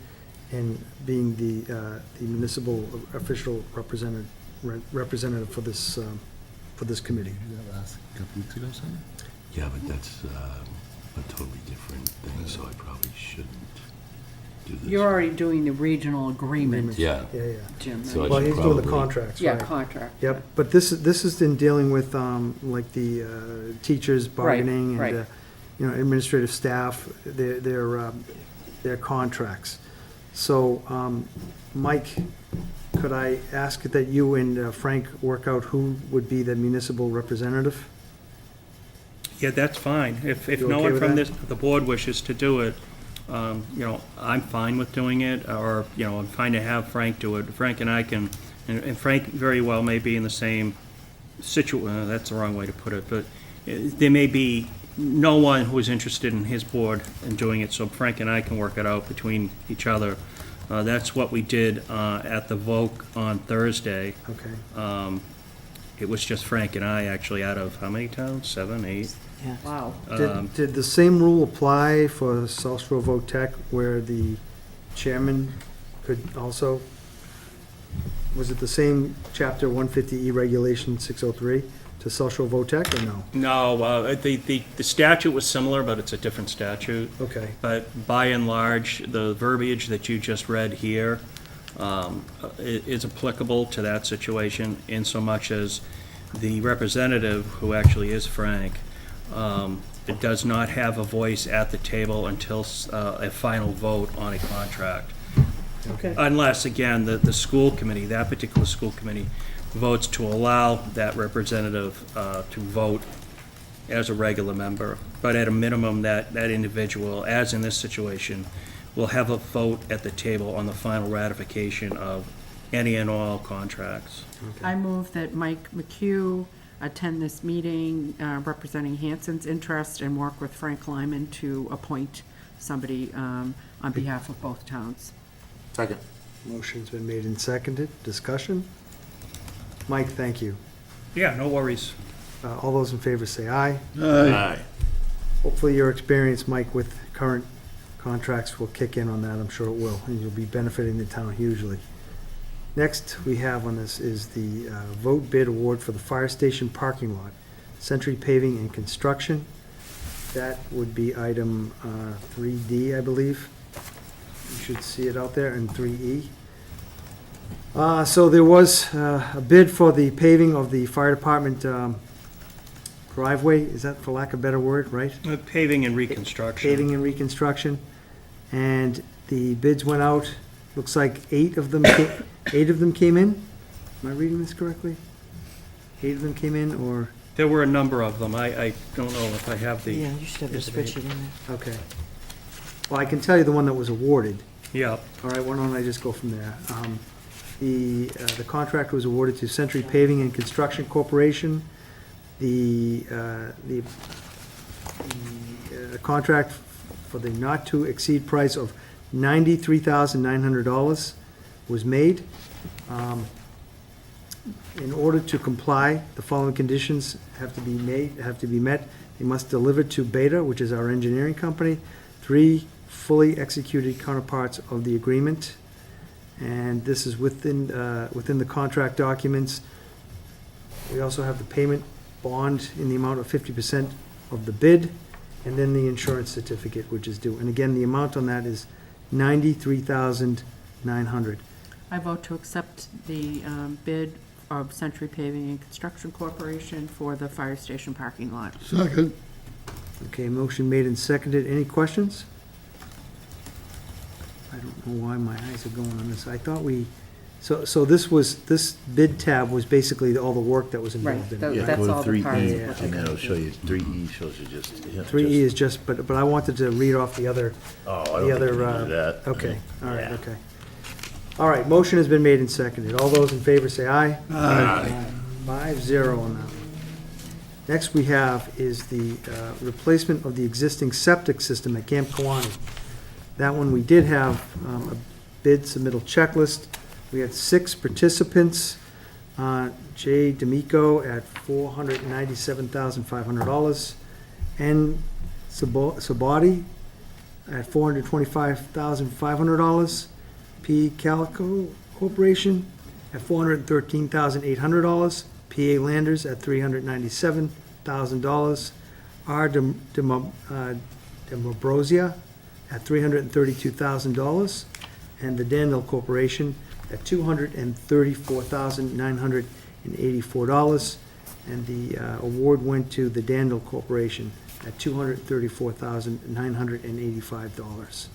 and being the municipal official representative for this committee. A couple weeks ago, something? Yeah, but that's a totally different thing, so I probably shouldn't do this. You're already doing the regional agreement, Yeah. Yeah, yeah. Jim. So I Well, should he's doing the probably- contracts, Yeah, right? contract. Yep, but this is in dealing with, like the teachers bargaining right. and, administrative staff, their contracts. So, Mike, could I ask that you and Frank work out who would be the municipal representative? Yeah, that's fine. If You no okay one with from that? the board wishes to do it, I'm fine with doing it, or, I'm fine to have Frank do it. Frank and I can, and Frank very well may be in the same that's the wrong way to put it, but there may be no one who is interested in his board in doing it, so Frank and I can work it out between each other. That's what we did at the Voc on Thursday. Okay. It was just Frank and I, actually, out of how many towns? 7, 8? Wow. Did the same rule apply for South Shore Votech where the chairman could also, was it the same chapter 150E regulation 603 to South Shore Votech or no? No, the statute was similar, but it's a different statute. Okay. But by and large, the verbiage that you just read here is applicable to that situation in so much as the representative, who actually is Frank, it does not have a voice at the table until a final vote on a contract. Okay. Unless, again, the school committee, that particular school committee, votes to allow that representative to vote as a regular member. But at a minimum, that individual, as in this situation, will have a vote at the table on the final ratification of any and all contracts. I move that Mike McHugh attend this meeting representing Hanson's interest and work with Frank Lyman to appoint somebody on behalf of both towns. Second. Motion's been made and seconded. Discussion? Mike, thank you. Yeah, no worries. All those in favor say aye. Aye. Hopefully your experience, Mike, with current contracts will kick in on that. I'm sure it will, and you'll be benefiting the town hugely. Next we have on this is the vote bid award for the fire station parking lot, Century Paving and Construction. That would be item 3D, I believe. You should see it out there, and 3E. So there was a bid for the paving of the fire department driveway, is that for lack of a better word, right? Paving and reconstruction. Paving and reconstruction, and the bids went out, looks like 8 of them came in? Am I reading this correctly? 8 of them came in, or, There were a number of them. I don't know if I have the... Yeah, you should have the spreadsheet in there. okay. Well, I can tell you the one that was awarded. Yeah. All right, why don't I just go from there? The contract was awarded to Century Paving and Construction Corporation. The contract for the not-to-exceed price of $93,900 was made. In order to comply, the following conditions have to be met. They must deliver to Beta, which is our engineering company, 3 fully executed counterparts of the agreement. And this is within the contract documents. We also have the payment bond in the amount of 50% of the bid, and then the insurance certificate, which is due. And again, the amount on that is $93,900. I vote to accept the bid of Century Paving and Construction Corporation for the fire station parking lot. Second. Okay, motion made and seconded. Any questions? I don't know why my eyes are going on this. I thought so this bid tab was basically all the work that was involved in it. Yeah, That's go to all the parts. 3E, Yeah, and then it'll show you, 3E shows you just. 3E is just, but I wanted to read off the other, Oh, I the don't think other, you can do that. okay, all right, Yeah. okay. All right, motion has been made and seconded. All those in favor say aye. Aye. 5-0 on that one. Next we have is the replacement of the existing septic system at Camp Kawani. That one, we did have a bid submittal checklist. We had 6 participants. Jay D'Amico at $497,500. N. Sabati at $425,500. P. Calico Corporation at $413,800. PA Landers at $397,000. R. Demobrosia at $332,000. And the Danville Corporation at $234,984. And the award went to the Danville Corporation at $234,985.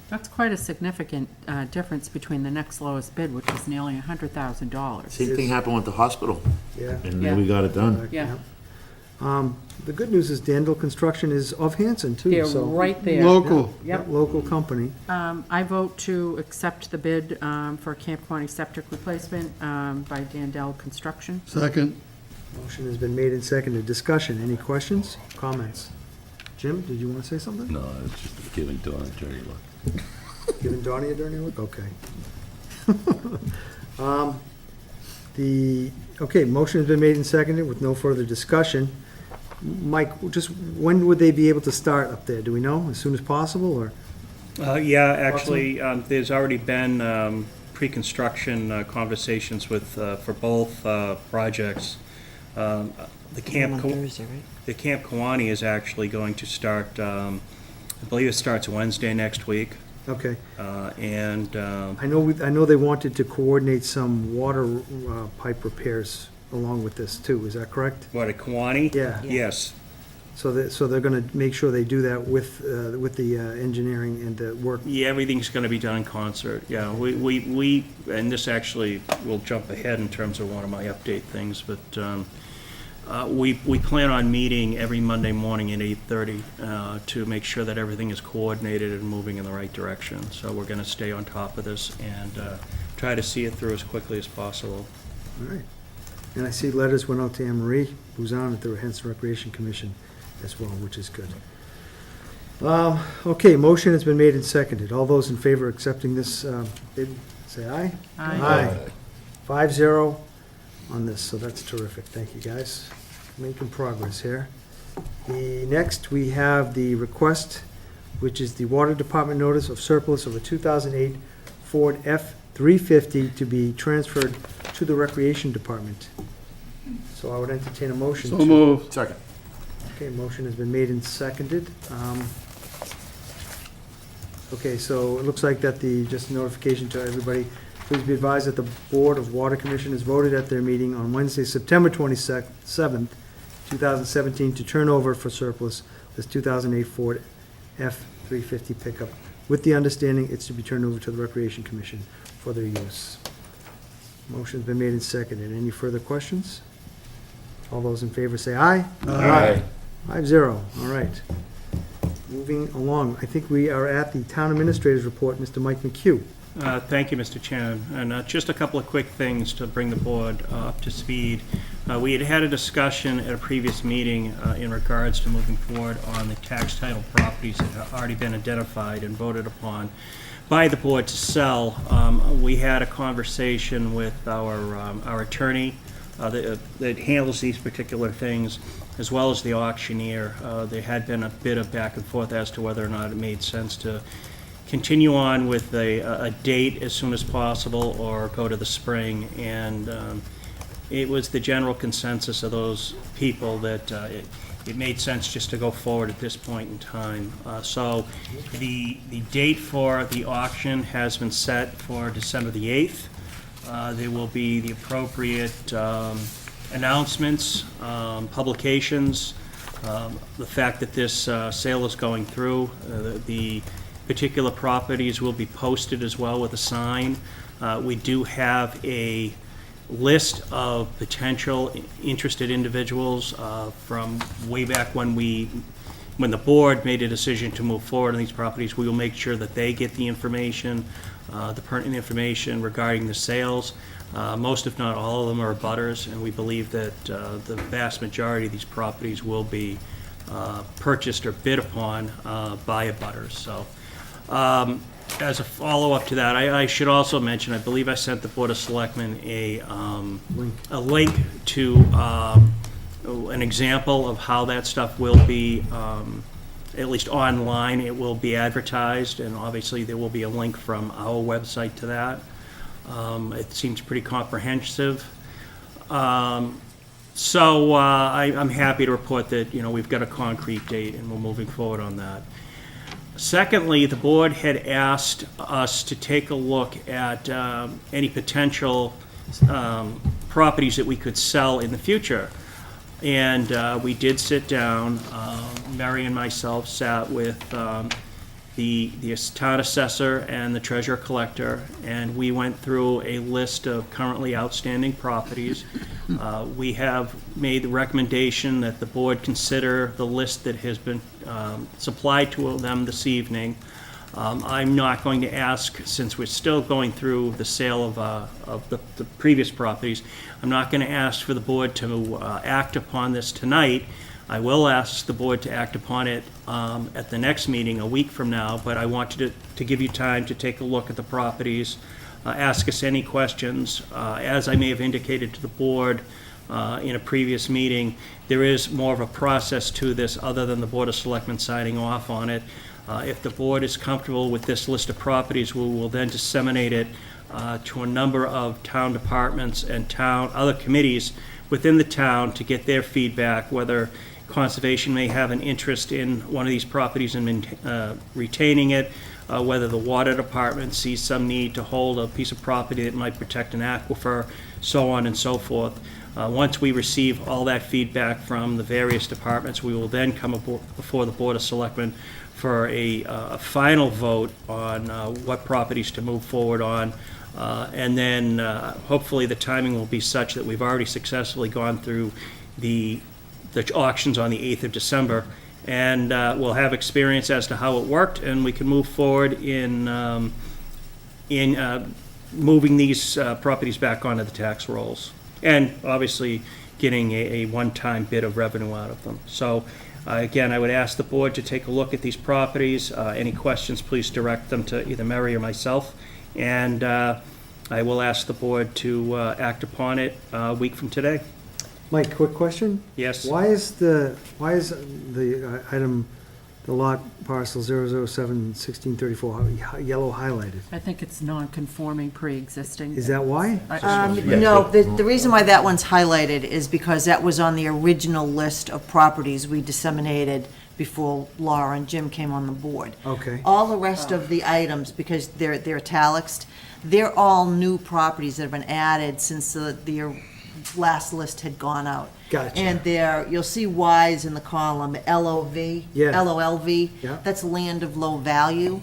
That's quite a significant difference between the next lowest bid, which is nearly $100,000. Same thing happened with the hospital, Yeah. and then we got it done. Yeah. The good news is Danville Construction is of Hanson, too. They're so- right there. Local. Yep. Local company. I vote to accept the bid for Camp Quaney septic replacement by Dandel Construction. Second. Motion has been made and seconded. Discussion, any questions, comments? Jim, did you want to say something? No, I was just giving Dawn a dirty look. Giving Donnie a dirty look? Okay. Okay, motion has been made and seconded with no further discussion. Mike, just when would they be able to start up there? Do we know? As soon as possible, or? Yeah, actually, there's already been pre-construction conversations for both projects. The Camp Kawani is actually going to start, I believe it starts Wednesday next week. Okay. And I know they wanted to coordinate some water pipe repairs along with this, too. Is that correct? what, at Kawani? Yeah. Yes. So they're going to make sure they do that with the engineering and the work. Yeah, everything's going to be done in concert. Yeah, we and this actually will jump ahead in terms of one of my update things, but we plan on meeting every Monday morning at 8:30 to make sure that everything is coordinated and moving in the right direction. So we're going to stay on top of this and try to see it through as quickly as possible. All right. And I see letters went out to Anne Marie Buzan at the Hanson Recreation Commission as well, which is good. Okay, motion has been made and seconded. All those in favor of accepting this bid, say aye. Aye. 5-0 on this, so that's terrific. Thank you, guys. Making progress here. Next, we have the request, which is the Water Department notice of surplus of a 2008 Ford F-350 to be transferred to the Recreation Department. So I would entertain a motion. So moved. Second. Okay, motion has been made and seconded. Okay, so it looks like that just notification to everybody, please be advised that the Board of Water Commissioners voted at their meeting on Wednesday, September 27th, 2017, to turn over for surplus this 2008 Ford F-350 pickup, with the understanding it's to be turned over to the Recreation Commission for their use. Motion's been made and seconded. Any further questions? All those in favor say aye. Aye. 5-0, all right. Moving along, I think we are at the Town Administrator's Report, Mr. Mike McHugh. Thank you, Mr. Chairman. And just a couple of quick things to bring the board up to speed. We had a discussion at a previous meeting in regards to moving forward on the tax title properties that have already been identified and voted upon by the board to sell. We had a conversation with our attorney that handles these particular things, as well as the auctioneer. There had been a bit of back and forth as to whether or not it made sense to continue on with a date as soon as possible or go to the spring. And it was the general consensus of those people that it made sense just to go forward at this point in time. So the date for the auction has been set for December the 8th. There will be the appropriate announcements, publications, the fact that this sale is going through. The particular properties will be posted as well with a sign. We do have a list of potential interested individuals from way back when the board made a decision to move forward on these properties. We will make sure that they get the information, the pertinent information regarding the sales. Most, if not all of them, are abutters, and we believe that the vast majority of these properties will be purchased or bid upon by abutters. So, as a follow-up to that, I should also mention, I believe I sent the Board of Selectmen a link to an example of how that stuff will be at least online, it will be advertised, and obviously there will be a link from our website to that. It seems pretty comprehensive. So I'm happy to report that, we've got a concrete date and we're moving forward on that. Secondly, the board had asked us to take a look at any potential properties that we could sell in the future. And we did sit down, Mary and myself sat with the town assessor and the treasurer collector, and we went through a list of currently outstanding properties. We have made the recommendation that the board consider the list that has been supplied to them this evening. I'm not going to ask, since we're still going through the sale of the previous properties, I'm not going to ask for the board to act upon this tonight. I will ask the board to act upon it at the next meeting, a week from now, but I wanted to give you time to take a look at the properties, ask us any questions. As I may have indicated to the board in a previous meeting, there is more of a process to this other than the Board of Selectmen signing off on it. If the board is comfortable with this list of properties, we will then disseminate it to a number of town departments and other committees within the town to get their feedback, whether conservation may have an interest in one of these properties and retaining it, whether the water department sees some need to hold a piece of property that might protect an aquifer, so on and so forth. Once we receive all that feedback from the various departments, we will then come before the Board of Selectmen for a final vote on what properties to move forward on. And then hopefully the timing will be such that we've already successfully gone through the auctions on the 8th of December, and we'll have experience as to how it worked, and we can move forward in moving these properties back onto the tax rolls, and obviously getting a one-time bit of revenue out of them. So again, I would ask the board to take a look at these properties. Any questions, please direct them to either Mary or myself, and I will ask the board to act upon it a week from today. Mike, quick question? Yes. Why is the item, the lot parcel 007-1634 yellow highlighted? I think it's non-conforming pre-existing. Is that why? No, the reason why that one's highlighted is because that was on the original list of properties we disseminated before Laura and Jim came on the board. Okay. All the rest of the items, because they're italics, they're all new properties that have been added since the last list had gone out. Gotcha. And you'll see Ys in the column, LOV, Yeah. LOLV. Yeah. That's land of low value.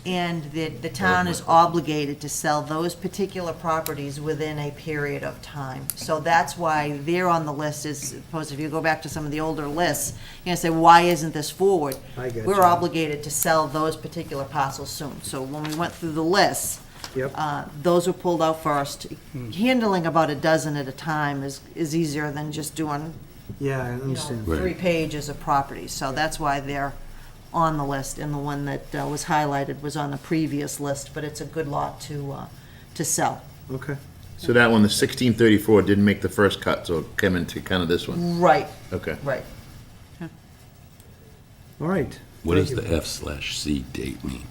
And the town is obligated to sell those particular properties within a period of time. So that's why they're on the list, as opposed to if you go back to some of the older lists, you're gonna say, why isn't this forward? I get We're you. obligated to sell those particular parcels soon. So when we went through the list, Yep. those were pulled out first. Handling about a dozen at a time is easier than just doing, Yeah, I understand. 3 pages of properties. So that's why they're on the list, and the one that was highlighted was on the previous list, but it's a good lot to sell. Okay. So that one, the 1634, didn't make the first cut, so it came into kind of this one. Right, Okay. right. All right. What Thank does you. the F/C date mean?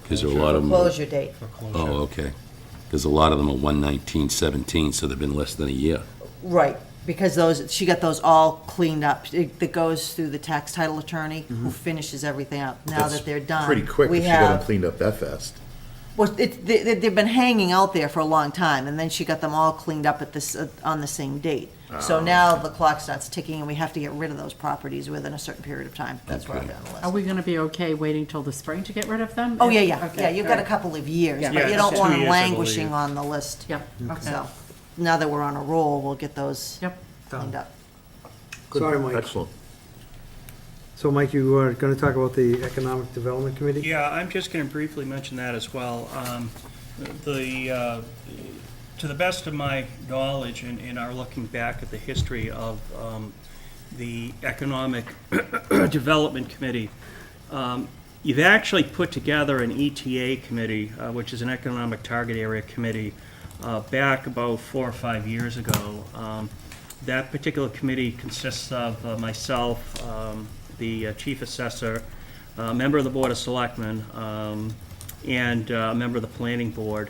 Because there are a lot of them. Closure date. Oh, okay. Because a lot of them are 1/19/17, so they've been less than a year. Right, because she got those all cleaned up. That goes through the tax title attorney, who finishes everything up. Now That's that they're done. Pretty quick we if she got them have. cleaned up that fast. Well, they've been hanging out there for a long time, and then she got them all cleaned up on the same date. So now the clock starts ticking, and we have to get rid of those properties within a certain period of time. That's why they're on the Are list. we gonna be okay waiting till the spring to get rid of them? Oh, yeah. Okay, Yeah, you've got a all right. couple of years, Yeah. but Yeah, you don't it's want 2 them years, I languishing believe. Mm-hmm. on the list. Yep, okay, So now that we're on a roll, we'll get those yep. cleaned up. Sorry, Mike. Excellent. So, Mike, you were going to talk about the Economic Development Committee? Yeah, I'm just going to briefly mention that as well. To the best of my knowledge, in our looking back at the history of the Economic Development Committee, you've actually put together an ETA committee, which is an Economic Target Area Committee, back about 4 or 5 years ago. That particular committee consists of myself, the chief assessor, a member of the Board of Selectmen, and a member of the planning board.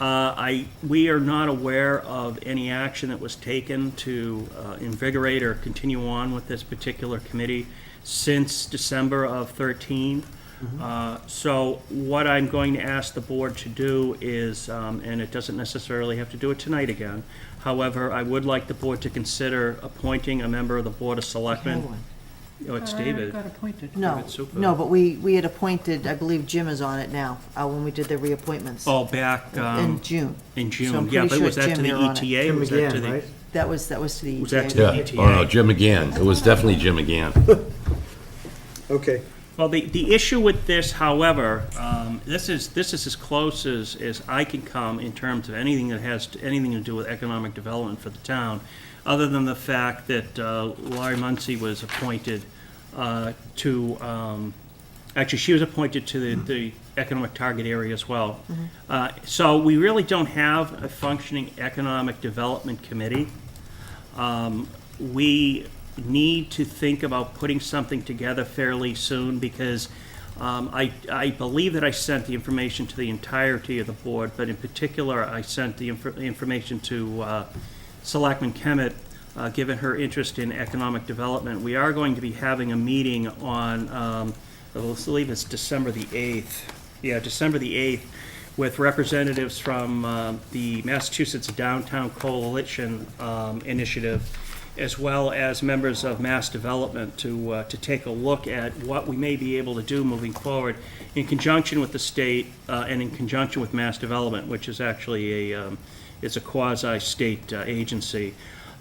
We are not aware of any action that was taken to invigorate or continue on with this particular committee since December of 13. So what I'm going to ask the board to do is, and it doesn't necessarily have to do it tonight again, however, I would like the board to consider appointing a member of the Board of Selectmen. Oh, it's David. Got appointed. No, David Super. no, but we had appointed, I believe Jim is on it now, when we did the reappointments. Oh, back In June. in So I'm June. Yeah, pretty but sure was that to Jim, the you're on it. ETA? Jim Was that to McGann, the- right? That was to the ETA. Was that to Yeah. the ETA? Oh, no, Jim McGann. It was definitely Jim McGann. Okay. Well, the issue with this, however, this is as close as I can come in terms of anything that has anything to do with economic development for the town, other than the fact that Laurie Muncy was appointed actually, she was appointed to the economic target area as well. So we really don't have a functioning economic development committee. We need to think about putting something together fairly soon because I believe that I sent the information to the entirety of the board, but in particular, I sent the information to Selectman Kemet, given her interest in economic development. We are going to be having a meeting on, I believe it's December the 8th. Yeah, December the 8th, with representatives from the Massachusetts Downtown Coalition Initiative, as well as members of Mass Development to take a look at what we may be able to do moving forward in conjunction with the state and in conjunction with Mass Development, which is actually it's a quasi-state agency.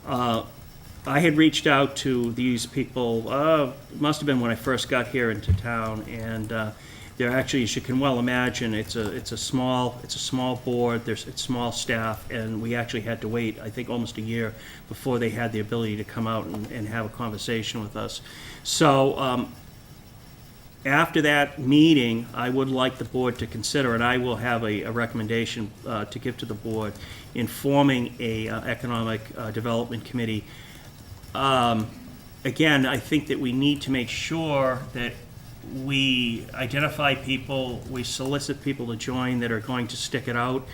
I had reached out to these people, it must have been when I first got here into town, and they're actually, as you can well imagine, it's a small board, it's small staff, and we actually had to wait, I think, almost a year before they had the ability to come out and have a conversation with us. So after that meeting, I would like the board to consider, and I will have a recommendation to give to the board in forming a economic development committee. Again, I think that we need to make sure that we identify people, we solicit people to join that are going to stick it out.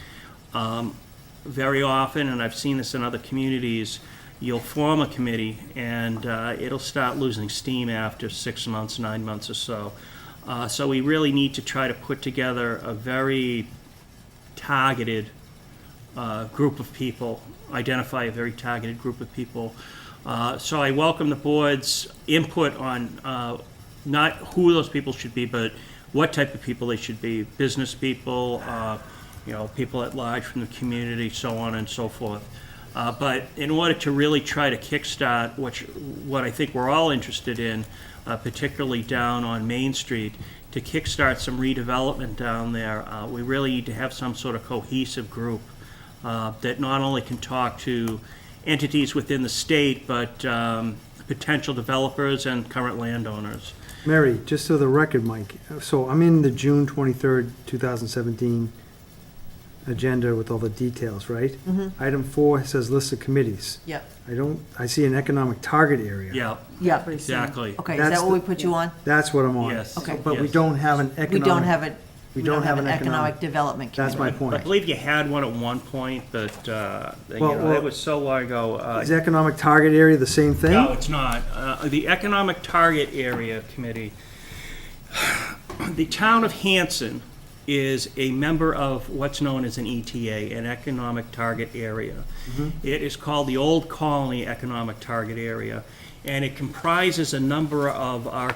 Very often, and I've seen this in other communities, you'll form a committee and it'll start losing steam after 6 months, 9 months or so. So we really need to try to put together a very targeted group of people, identify a very targeted group of people. So I welcome the board's input on not who those people should be, but what type of people they should be. Business people, people at large from the community, so on and so forth. But in order to really try to kickstart what I think we're all interested in, particularly down on Main Street, to kickstart some redevelopment down there, we really need to have some sort of cohesive group that not only can talk to entities within the state, but potential developers and current landowners. Mary, just so the record, Mike, so I'm in the June 23rd, 2017 agenda with all the details, right? Mm-hmm. Item 4 says list of committees. Yep, I see an economic target area. Yeah, yep. exactly. Okay, is That's that what we the- put you on? That's what I'm on. Yes. Okay. But we Yes. don't have an economic. We don't have it. We don't have an economic development committee. That's my I point. believe you had one at one point, but Well, that was so long ago. Is economic target area the same thing? No, it's not. The Economic Target Area Committee, the town of Hanson is a member of what's known as an ETA, an Economic Target Area. It is called the Old Colony Economic Target Area, and it comprises a number of our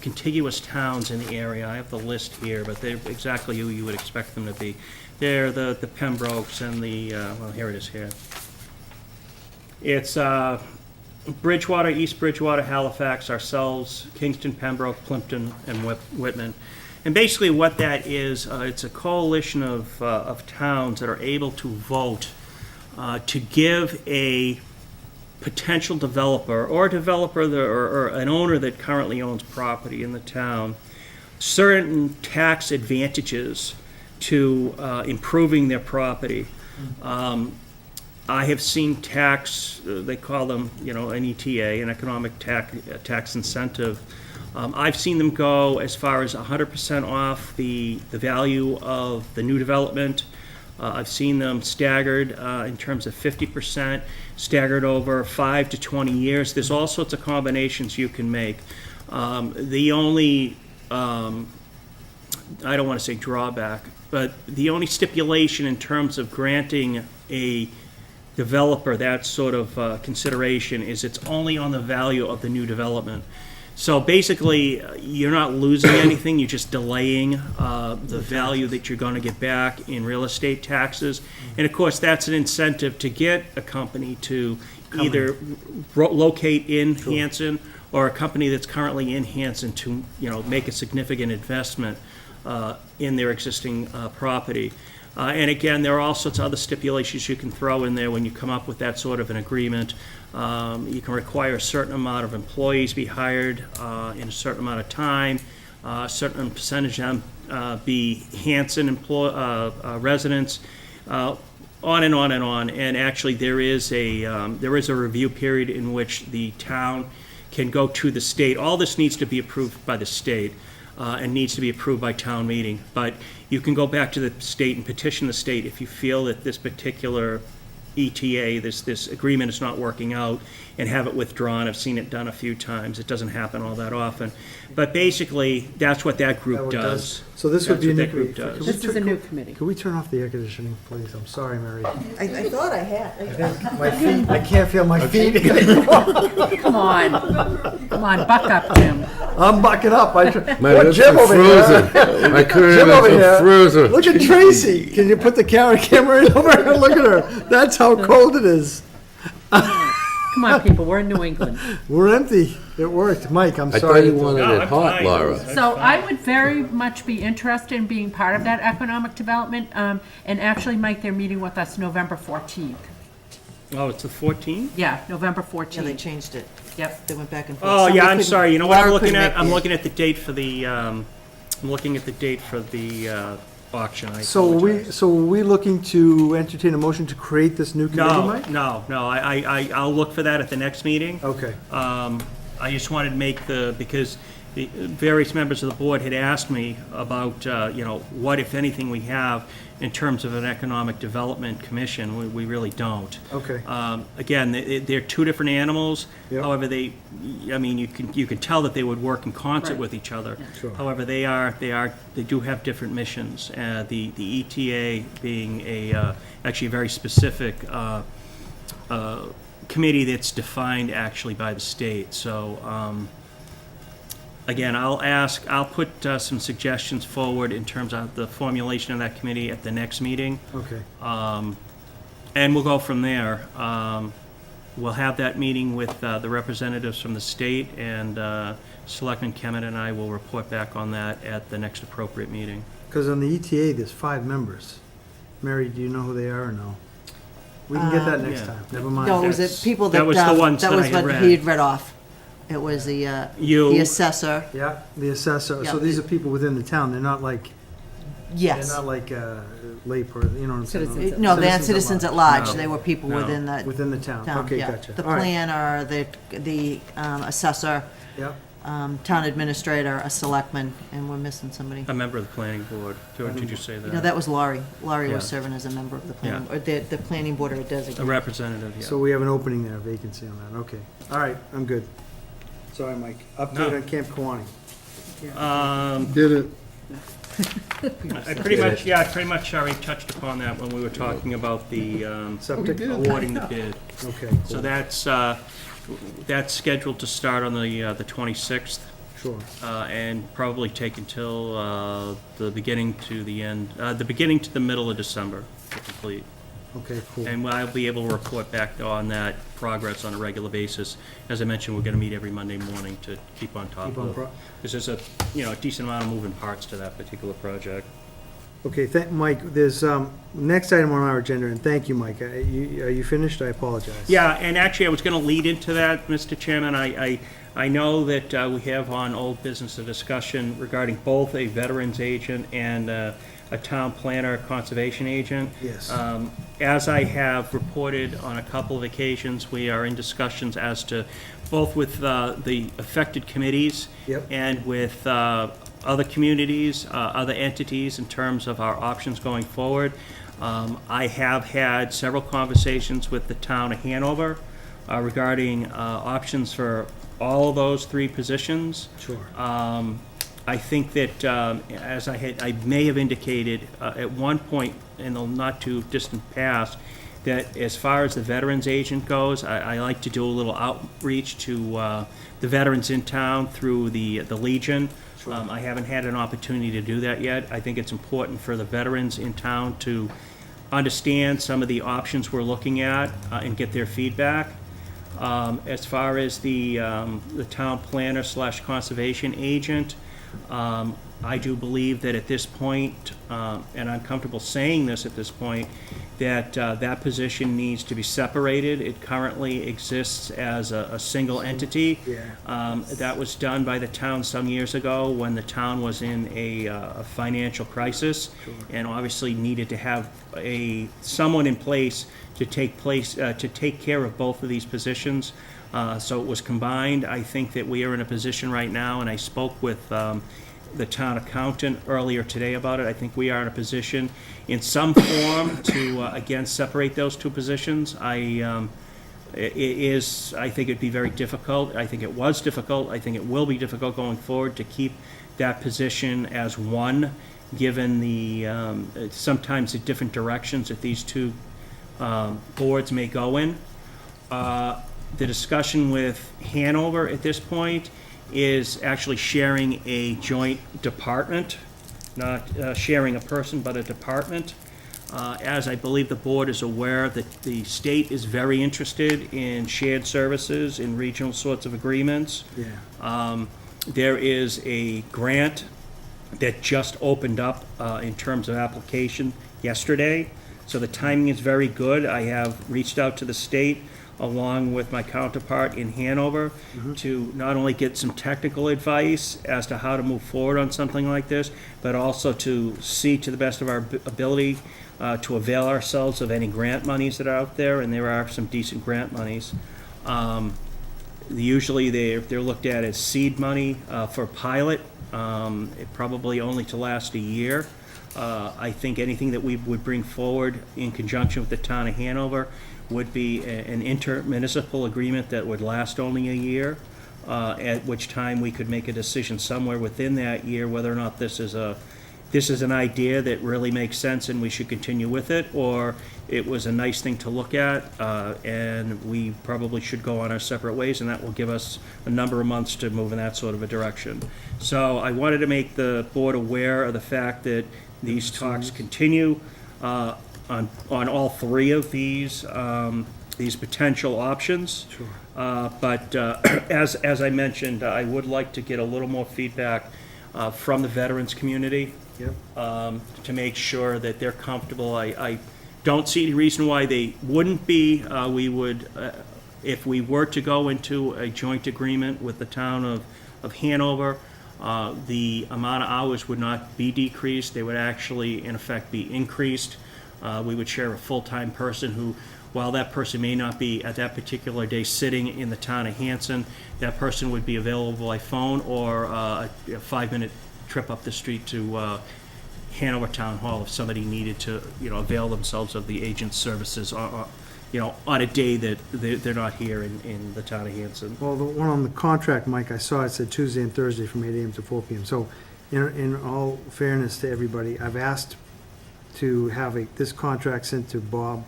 contiguous towns in the area. I have the list here, but they're exactly who you would expect them to be. They're the Pembrokes and well, here it is here. It's Bridgewater, East Bridgewater, Halifax, ourselves, Kingston, Pembroke, Plimpton, and Whitman. And basically what that is, it's a coalition of towns that are able to vote to give a potential developer or a developer or an owner that currently owns property in the town certain tax advantages to improving their property. I have seen tax, they call them, an ETA, an economic tax incentive, I've seen them go as far as 100% off the value of the new development. I've seen them staggered in terms of 50%, staggered over 5 to 20 years. There's all sorts of combinations you can make. The only, I don't want to say drawback, but the only stipulation in terms of granting a developer that sort of consideration is it's only on the value of the new development. So basically, you're not losing anything, you're just delaying the value that you're going to get back in real estate taxes. And of course, that's an incentive to get a company to either locate in Hanson, or a company that's currently in Hanson to, make a significant investment in their existing property. And again, there are all sorts of other stipulations you can throw in there when you come up with that sort of an agreement. You can require a certain amount of employees be hired in a certain amount of time, a certain percentage of them be Hanson residents, on and on and on. And actually, there is a review period in which the town can go to the state. All this needs to be approved by the state. And needs to be approved by town meeting. But you can go back to the state and petition the state if you feel that this particular ETA, this agreement is not working out, and have it withdrawn. I've seen it done a few times. It doesn't happen all that often. But basically, that's what that group does. So this would be a That's new what that group committee. does. This is a new committee. Could we turn off the air conditioning, please? I'm sorry, Mary. I thought I had. My feet, I can't feel my feet anymore. Come on, buck up, Jim. I'm bucking up. My What, lips Jim are over here? frozen. My current Jim over lips here. are frozen. Look at Tracy. Can you put the camera in over her? Look at her. That's how cold it is. Come on, people, we're in New England. We're empty. It worked. Mike, I'm I sorry. thought you wanted No, it I'm hot, fine. Laura. So I would very much be interested in being part of that economic development. And actually, Mike, they're meeting with us November 14th. Oh, it's the 14th? Yeah, November Yeah, they 14th. changed it. Yep. They went back and forth. Oh, Somebody yeah, I'm couldn't- sorry. You know what I'm Laura looking couldn't at? make I'm it. looking at the date for the, I'm looking at the date for the auction. I So are apologize. we looking to entertain a motion to create this new committee, No, Mike? no, I'll look for that at the next meeting. Okay. I just wanted to make because the various members of the board had asked me about, what, if anything, we have in terms of an economic development commission. We really don't. Okay. Again, they're two different animals. Yep. However, you can tell that they would work in concert Right. with each other. Sure. However, they do have different missions. The ETA being actually a very specific committee that's defined actually by the state. So, again, I'll put some suggestions forward in terms of the formulation of that committee at the next meeting. Okay. And we'll go from there. We'll have that meeting with the representatives from the state, and Selectman Kemet and I will report back on that at the next appropriate meeting. Because on the ETA, there's 5 members. Mary, do you know who they are or no? We can get that next yeah. time. Never mind. No, it was That's- the people that. that was the ones that I was had what read. he had read off. It was the assessor. Yeah, the assessor. Yeah. So these are people within the town. They're not like, Yes. they're not like lay per, you know what I'm saying? Citizens. No, they had citizens at large. No. They were people No. within the Within the town. town, Okay, yeah. gotcha. The All right. planner, the assessor, Yeah. town administrator, a selectman, and we're missing somebody. A member of the planning board. Did you say that? No, that was Laurie. Laurie Yeah. was serving as a member of the planning, Yeah. or the planning board or a A designate. representative, yeah. So we have an opening there, vacancy on that. Okay. All right, I'm good. Sorry, Mike. Update No. on Camp Kawani. Did it. I pretty much already touched upon that when we were talking about the Septic? awarding the bid. Okay, So cool. that's scheduled to start on the 26th, Sure. and probably take until the beginning to the middle of December to complete. Okay, cool. And I'll be able to report back on that progress on a regular basis. As I mentioned, we're gonna meet every Monday morning to keep on top Keep on of, because there's a decent amount of moving parts to that particular project. Okay, Mike, there's, next item on our agenda, and thank you, Mike. Are you finished? I apologize. Yeah, and actually, I was gonna lead into that, Mr. Chairman. I know that we have on old business a discussion regarding both a veterans agent and a a town planner, conservation agent. Yes. As I have reported on a couple of occasions, we are in discussions as to, both with the affected committees Yep. and with other communities, other entities in terms of our options going forward. I have had several conversations with the town of Hanover regarding options for all of those 3 positions. Sure. I think that, as I may have indicated at one point in the not too distant past, that as far as the veterans agent goes, I like to do a little outreach to the veterans in town through the Legion. I haven't had an opportunity to do that yet. I think it's important for the veterans in town to understand some of the options we're looking at and get their feedback. As far as the town planner / conservation agent, I do believe that at this point, and I'm comfortable saying this at this point, that that position needs to be separated. It currently exists as a single entity. Yeah. That was done by the town some years ago when the town was in a financial crisis, and obviously needed to have someone in place to take care of both of these positions. So it was combined. I think that we are in a position right now, and I spoke with the town accountant earlier today about it. I think we are in a position in some form to, again, separate those 2 positions. I think it'd be very difficult. I think it was difficult. I think it will be difficult going forward to keep that position as one, given sometimes the different directions that these 2 boards may go in. The discussion with Hanover at this point is actually sharing a joint department, not sharing a person, but a department. As I believe the board is aware, that the state is very interested in shared services, in regional sorts of agreements. Yeah. There is a grant that just opened up in terms of application yesterday, so the timing is very good. I have reached out to the state along with my counterpart in Hanover to not only get some technical advice as to how to move forward on something like this, but also to see to the best of our ability to avail ourselves of any grant monies that are out there, and there are some decent grant monies. Usually they're looked at as seed money for pilot, probably only to last a year. I think anything that we would bring forward in conjunction with the town of Hanover would be an intermunicipal agreement that would last only a year, at which time we could make a decision somewhere within that year whether or not this is an idea that really makes sense and we should continue with it, or it was a nice thing to look at and we probably should go on our separate ways, and that will give us a number of months to move in that sort of a direction. So I wanted to make the board aware of the fact that these talks continue on all 3 of these potential options. Sure. But as I mentioned, I would like to get a little more feedback from the veterans community. Yep. To make sure that they're comfortable. I don't see any reason why they wouldn't be. We would, if we were to go into a joint agreement with the town of Hanover, the amount of hours would not be decreased. They would actually, in effect, be increased. We would share a full-time person who, while that person may not be at that particular day sitting in the town of Hanson, that person would be available by phone or a 5-minute trip up the street to Hanover Town Hall if somebody needed to, avail themselves of the agent's services, on a day that they're not here in the town of Hanson. Well, the one on the contract, Mike, I saw it said Tuesday and Thursday from 8 a.m. to 4 p.m. So in all fairness to everybody, I've asked to have this contract sent to Bob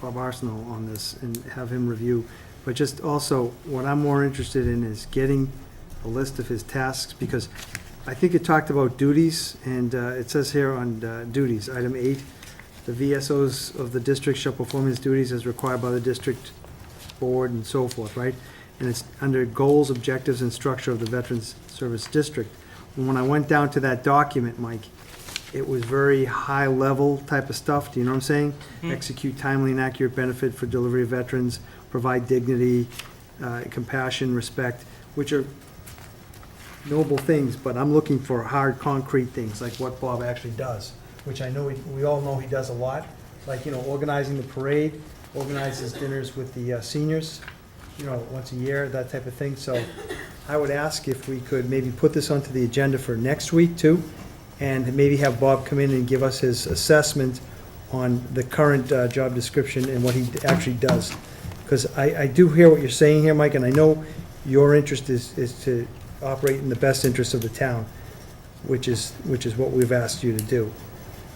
Arsenault on this and have him review. But just also, what I'm more interested in is getting a list of his tasks, because I think it talked about duties, and it says here on duties, item 8, the VSOs of the district shall perform his duties as required by the district board and so forth, right? And it's under goals, objectives, and structure of the Veterans Service District. And when I went down to that document, Mike, it was very high-level type of stuff, do you know what I'm saying? Execute timely and accurate benefit for delivery of veterans, provide dignity, compassion, respect, which are noble things, but I'm looking for hard, concrete things, like what Bob actually does, which I know, we all know he does a lot, like, organizing the parade, organizes dinners with the seniors, once a year, that type of thing. So I would ask if we could maybe put this onto the agenda for next week, too, and maybe have Bob come in and give us his assessment on the current job description and what he actually does. Because I do hear what you're saying here, Mike, and I know your interest is to operate in the best interest of the town, which is what we've asked you to do.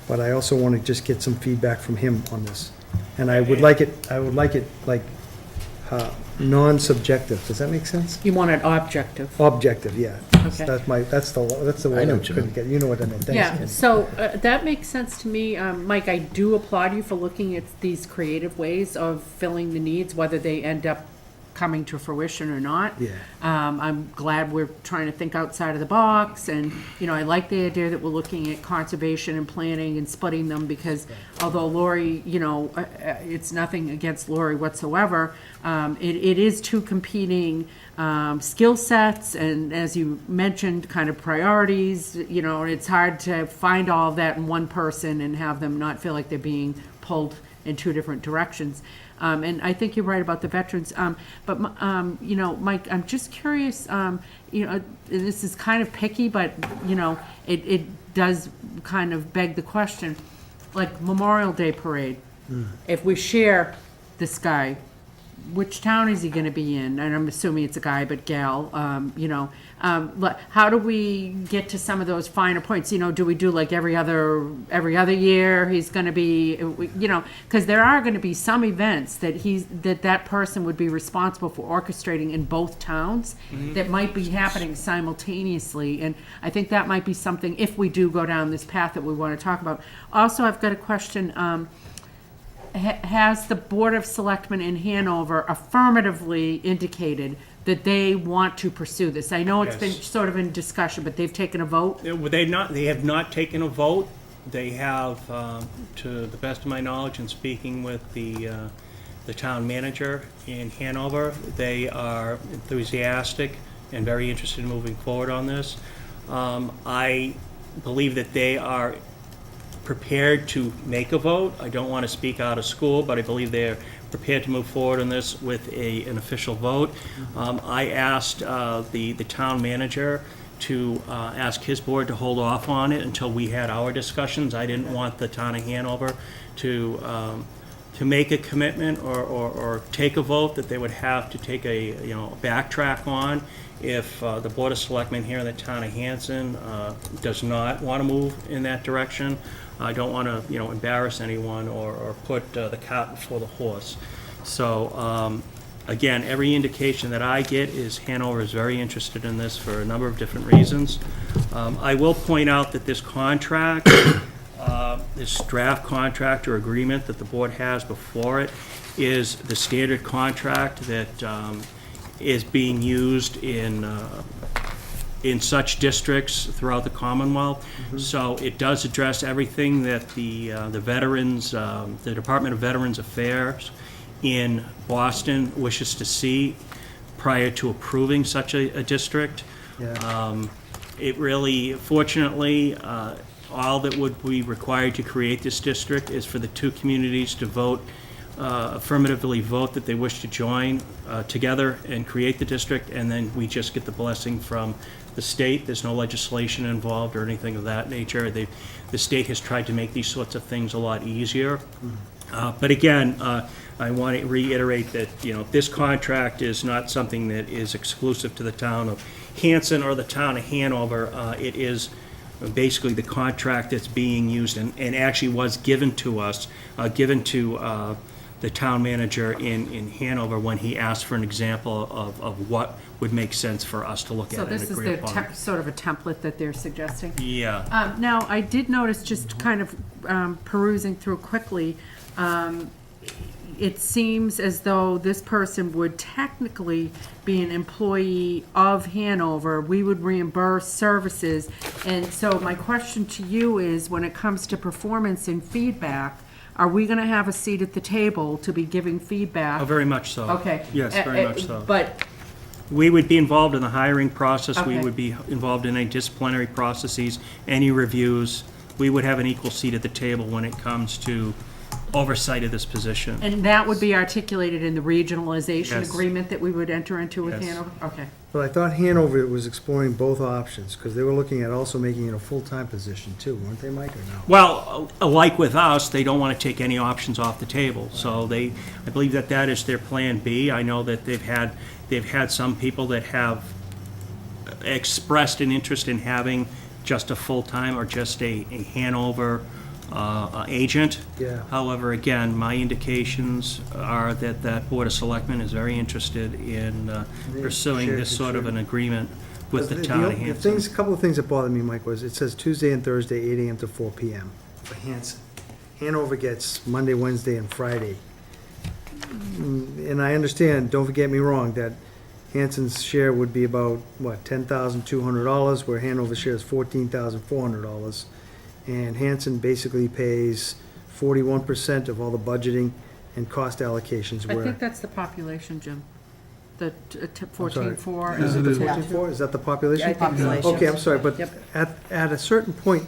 But I also want to just get some feedback from him on this. And I would like it like non-subjective. Does that make sense? You want it objective. Objective, yeah. Okay. That's the I one know I what you couldn't get. You know what I meant. Thanks, Yeah, Ken. so that makes sense to me. Mike, I do applaud you for looking at these creative ways of filling the needs, whether they end up coming to fruition or not. Yeah. I'm glad we're trying to think outside of the box, and, I like the idea that we're looking at conservation and planning and splitting them, because although Lori, it's nothing against Lori whatsoever, it is two competing skill sets, and as you mentioned, kind of priorities, and it's hard to find all of that in one person and have them not feel like they're being pulled in two different directions. And I think you're right about the veterans. But Mike, I'm just curious, this is kind of picky, but, it does kind of beg the question, like Memorial Day Parade, if we share this guy, which town is he gonna be in? And I'm assuming it's a guy, but gal, how do we get to some of those finer points? Do we do like every other year he's gonna be, because there are gonna be some events that person would be responsible for orchestrating in both towns that might be happening simultaneously. And I think that might be something, if we do go down this path, that we wanna talk about. Also, I've got a question, has the Board of Selectmen in Hanover affirmatively indicated that they want to pursue this? I know it's been Yes. sort of in discussion, but they've taken a vote? They have not taken a vote. They have, to the best of my knowledge, and speaking with the town manager in Hanover, they are enthusiastic and very interested in moving forward on this. I believe that they are prepared to make a vote. I don't want to speak out of school, but I believe they're prepared to move forward on this with an official vote. I asked the town manager to ask his board to hold off on it until we had our discussions. I didn't want the town of Hanover to make a commitment or take a vote that they would have to take a backtrack on if the Board of Selectmen here in the town of Hanson does not want to move in that direction. I don't want to, embarrass anyone or put the cart before the horse. So, again, every indication that I get is Hanover is very interested in this for a number of different reasons. I will point out that this contract, this draft contract or agreement that the board has before it is the standard contract that is being used in such districts throughout the Commonwealth. So it does address everything that the veterans, the Department of Veterans Affairs in Boston wishes to see prior to approving such a district. Yeah. It really, fortunately, all that would be required to create this district is for the two communities to vote, affirmatively vote that they wish to join together and create the district, and then we just get the blessing from the state. There's no legislation involved or anything of that nature. The state has tried to make these sorts of things a lot easier. But again, I want to reiterate that, this contract is not something that is exclusive to the town of Hanson or the town of Hanover. It is basically the contract that's being used and actually was given to us, given to the town manager in Hanover when he asked for an example of what would make sense for us to look So at and this is agree upon. their sort of a template that they're suggesting? Yeah. Now, I did notice, just kind of perusing through quickly, it seems as though this person would technically be an employee of Hanover. We would reimburse services. And so my question to you is, when it comes to performance and feedback, are we going to have a seat at the table to be giving feedback? Oh, very much so. Okay. Yes, very much so. But We would be involved in the hiring process. We Okay. would be involved in any disciplinary processes, any reviews. We would have an equal seat at the table when it comes to oversight of this position. And that would be articulated in the regionalization Yes. agreement that we would enter into with Yes. Hanover? Okay. But I thought Hanover was exploring both options, because they were looking at also making it a full-time position too, weren't they, Mike, or no? Well, like with us, they don't want to take any options off the table. So I believe that is their plan B. I know that they've had some people that have expressed an interest in having just a full-time or just a Hanover agent. Yeah. However, again, my indications are that Board of Selectmen is very interested in pursuing this sort of an agreement with the town of Hanson. A couple of things that bothered me, Mike, was it says Tuesday and Thursday, 8 AM to 4 PM for Hanson. Hanover gets Monday, Wednesday, and Friday. And I understand, don't get me wrong, that Hanson's share would be about, what, $10,200, where Hanover's share is $14,400. And Hanson basically pays 41% of all the budgeting and cost allocations, I where. think that's the population, Jim. The I'm sorry. 14.4. Is it the and 14.4? Is that the population? I think so. Population. Okay, I'm sorry, but Yep. at a certain point,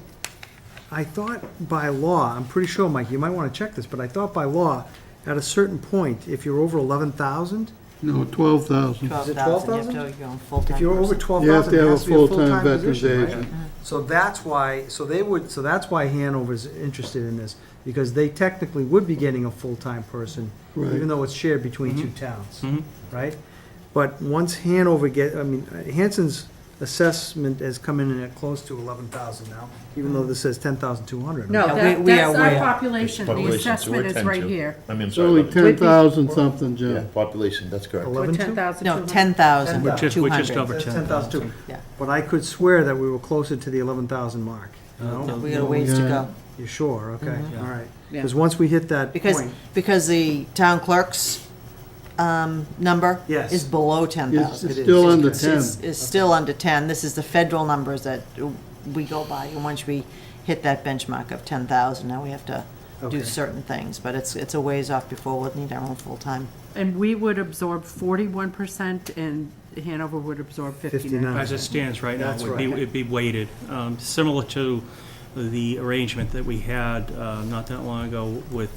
I thought by law, I'm pretty sure, Mike, you might want to check this, but I thought by law, at a certain point, if you're over 11,000, No, 12,000. 12,000, you have 12,000? to go full-time if you're over person. 12,000, You have to it have a has to be a full-time full-time veterans position, right? agent. So that's why, so that's why Hanover's interested in this, because they technically would be getting a full-time person, Right. even though it's shared between two towns, Mhm. right? But once Hanover Hanson's assessment has come in at close to 11,000 now, even though this says 10,200. No, Yeah, we that's are our way up. population. The Population, so assessment we're is 10 right to. here. I mean, I'm It's sorry. only about- 10,000 something, Yeah, Jim. population, that's correct. 11,200? 10,200. No, 10,000, We're We're just 200. over That's 10,000. 10,000 too. Yeah. But I could swear that we were closer to the 11,000 mark. No? We got a ways to go. You sure? Okay, all right. Yeah. Because once we hit that Because, point, because the town clerk's number Yes. is below 10,000. It's It is. still under It's- 10. Is still under 10. This is the federal numbers that we go by. And once we hit that benchmark of 10,000, now we have to Okay. do certain things. But it's a ways off before we'll need our own full-time. And we would absorb 41% and Hanover would absorb 59%. As it stands right now, That's it'd be, right. it'd be weighted, similar to the arrangement that we had not that long ago with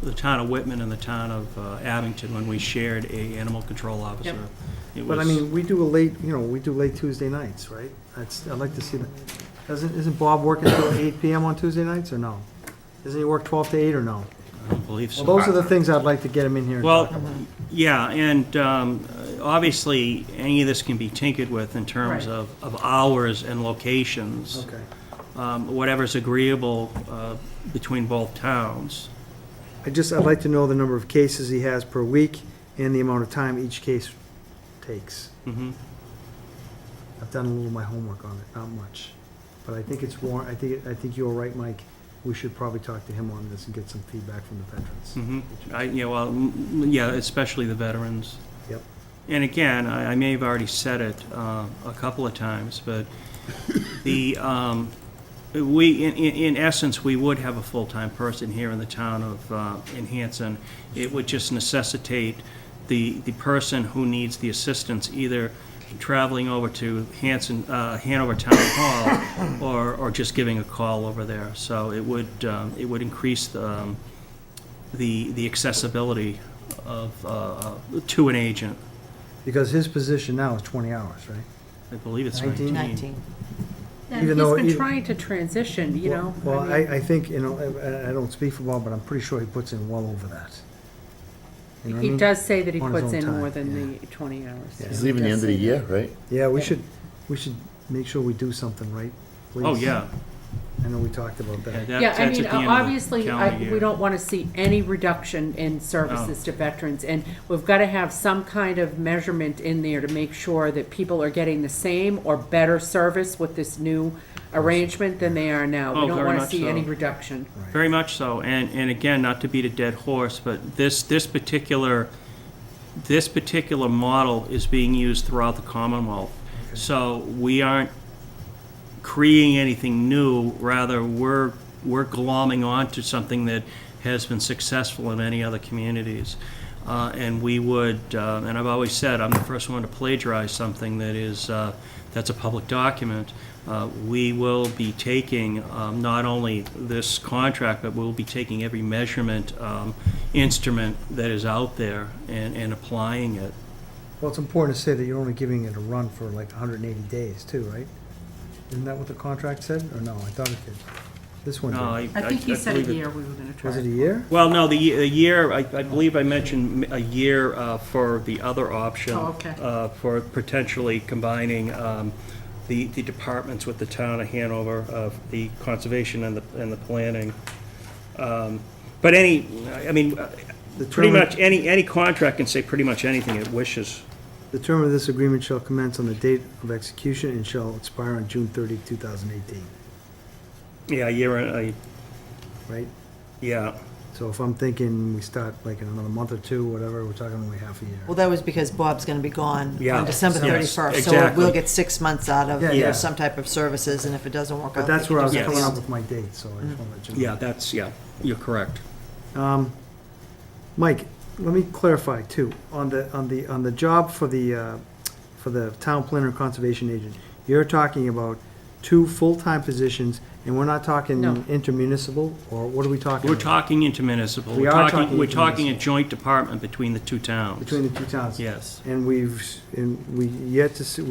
the town of Whitman and the town of Abington when we shared a animal control officer. Yep. It but I was- mean, we do late Tuesday nights, right? I'd like to see that. Isn't Bob working till 8 PM on Tuesday nights, or no? Doesn't he work 12 to 8, or no? I don't believe so. Well, those are the things I'd like to get him in here and talk Well, about. yeah, and obviously, any of this can be tinkered with in terms Right. of hours and locations. Okay. Whatever's agreeable between both towns. I'd like to know the number of cases he has per week and the amount of time each case takes. Mhm. I've done a little of my homework on it, not much. But I think it's I think you're right, Mike. We should probably talk to him on this and get some feedback from the veterans. Yeah, especially the veterans. Yep. And again, I may have already said it a couple of times, but in essence, we would have a full-time person here in the town of, in Hanson. It would just necessitate the person who needs the assistance either traveling over to Hanover Town Hall or just giving a call over there. So it would increase the accessibility of, to an agent. Because his position now is 20 hours, right? I believe it's 19. 19. And Even he's though been even- trying to transition, you know. Well, I mean- I think, I don't speak for Bob, but I'm pretty sure he puts in well over that. You know what I He mean? does say that he On his puts own in time, more than yeah. the 20 hours. Yeah. It's leaving the end of the year, right? Yeah, we should make sure we do something, right? Please. Oh, yeah. I know we talked about that. Yeah, I That's at mean, the end of the obviously, calendar we year. don't want to see any reduction in services to veterans, and we've got to have some kind of measurement in there to make sure that people are getting the same or better service with this new arrangement than they are now. Oh, We don't very want to much see so. any reduction. Very much so, and again, not to beat a dead horse, but this particular model is being used throughout the Commonwealth. So we aren't creating anything new, rather we're glomming onto something that has been successful in many other communities. And we would, and I've always said, I'm the first one to plagiarize something that is, that's a public document. We will be taking not only this contract, but we'll be taking every measurement instrument that is out there and applying it. Well, it's important to say that you're only giving it a run for like 180 days too, right? Isn't that what the contract said, or no? I thought it did. This one No, did. I think he said a believe it- year we were gonna try. Was it a year? Well, no, the year, I believe I mentioned a year for the other option. Oh, okay. For potentially combining the departments with the town of Hanover, the conservation and the planning. But pretty term- much, any contract can say pretty much anything it wishes. The term of this agreement shall commence on the date of execution and shall expire on June 30, 2018, Yeah, a year, right? yeah. So if I'm thinking we start like in another month or two, whatever, we're talking only half a year. Well, that was because Bob's gonna be gone Yeah. on December Yes, 31st. So exactly. we'll get 6 months out of, Yeah, you know, yeah. some type of services, and if it doesn't work out. But that's we where I can was do Yes. coming up something with my date, so I just want to let you know. Yeah, you're correct. Mike, let me clarify too, on the job for the town planner and conservation agent, you're talking about 2 full-time positions, and we're not talking No. intermunicipal, or what are we talking We're about? talking intermunicipal. We are talking We're talking a intermunicipal. joint department between the two towns. Between the two towns? Yes. And we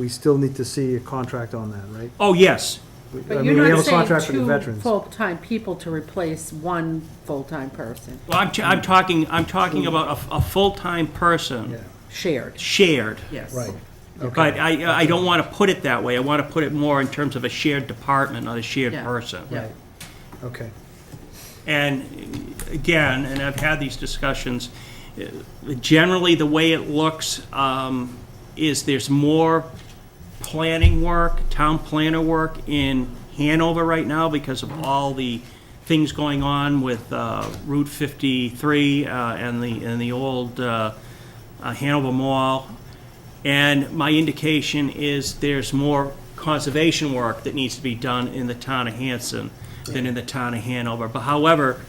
still need to see a contract on that, right? Oh, yes. I But mean, you're we have not a saying contract for the 2 veterans. full-time people to replace 1 full-time person, Well, I'm talking about a full-time person, Yeah, shared, shared. yes. right. But I don't want to put it that way. I want to put it more in terms of a shared department, not a shared Yeah. person. Yeah. Right, okay. And again, and I've had these discussions, generally, the way it looks is there's more planning work, town planner work in Hanover right now because of all the things going on with Route 53 and the old Hanover Mall. And my indication is there's more conservation work that needs to be done in the town of Hanson than in the town of Hanover. But however,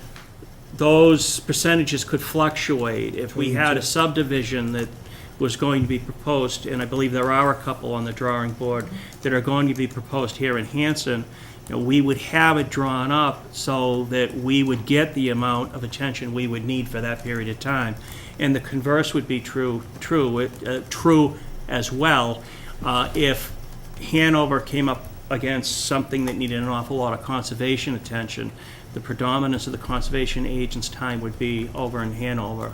those percentages could fluctuate. If we had a subdivision that was going to be proposed, and I believe there are a couple on the drawing board that are going to be proposed here in Hanson, you know, we would have it drawn up so that we would get the amount of attention we would need for that period of time. And the converse would be true as well if Hanover came up against something that needed an awful lot of conservation attention. The predominance of the conservation agent's time would be over in Hanover.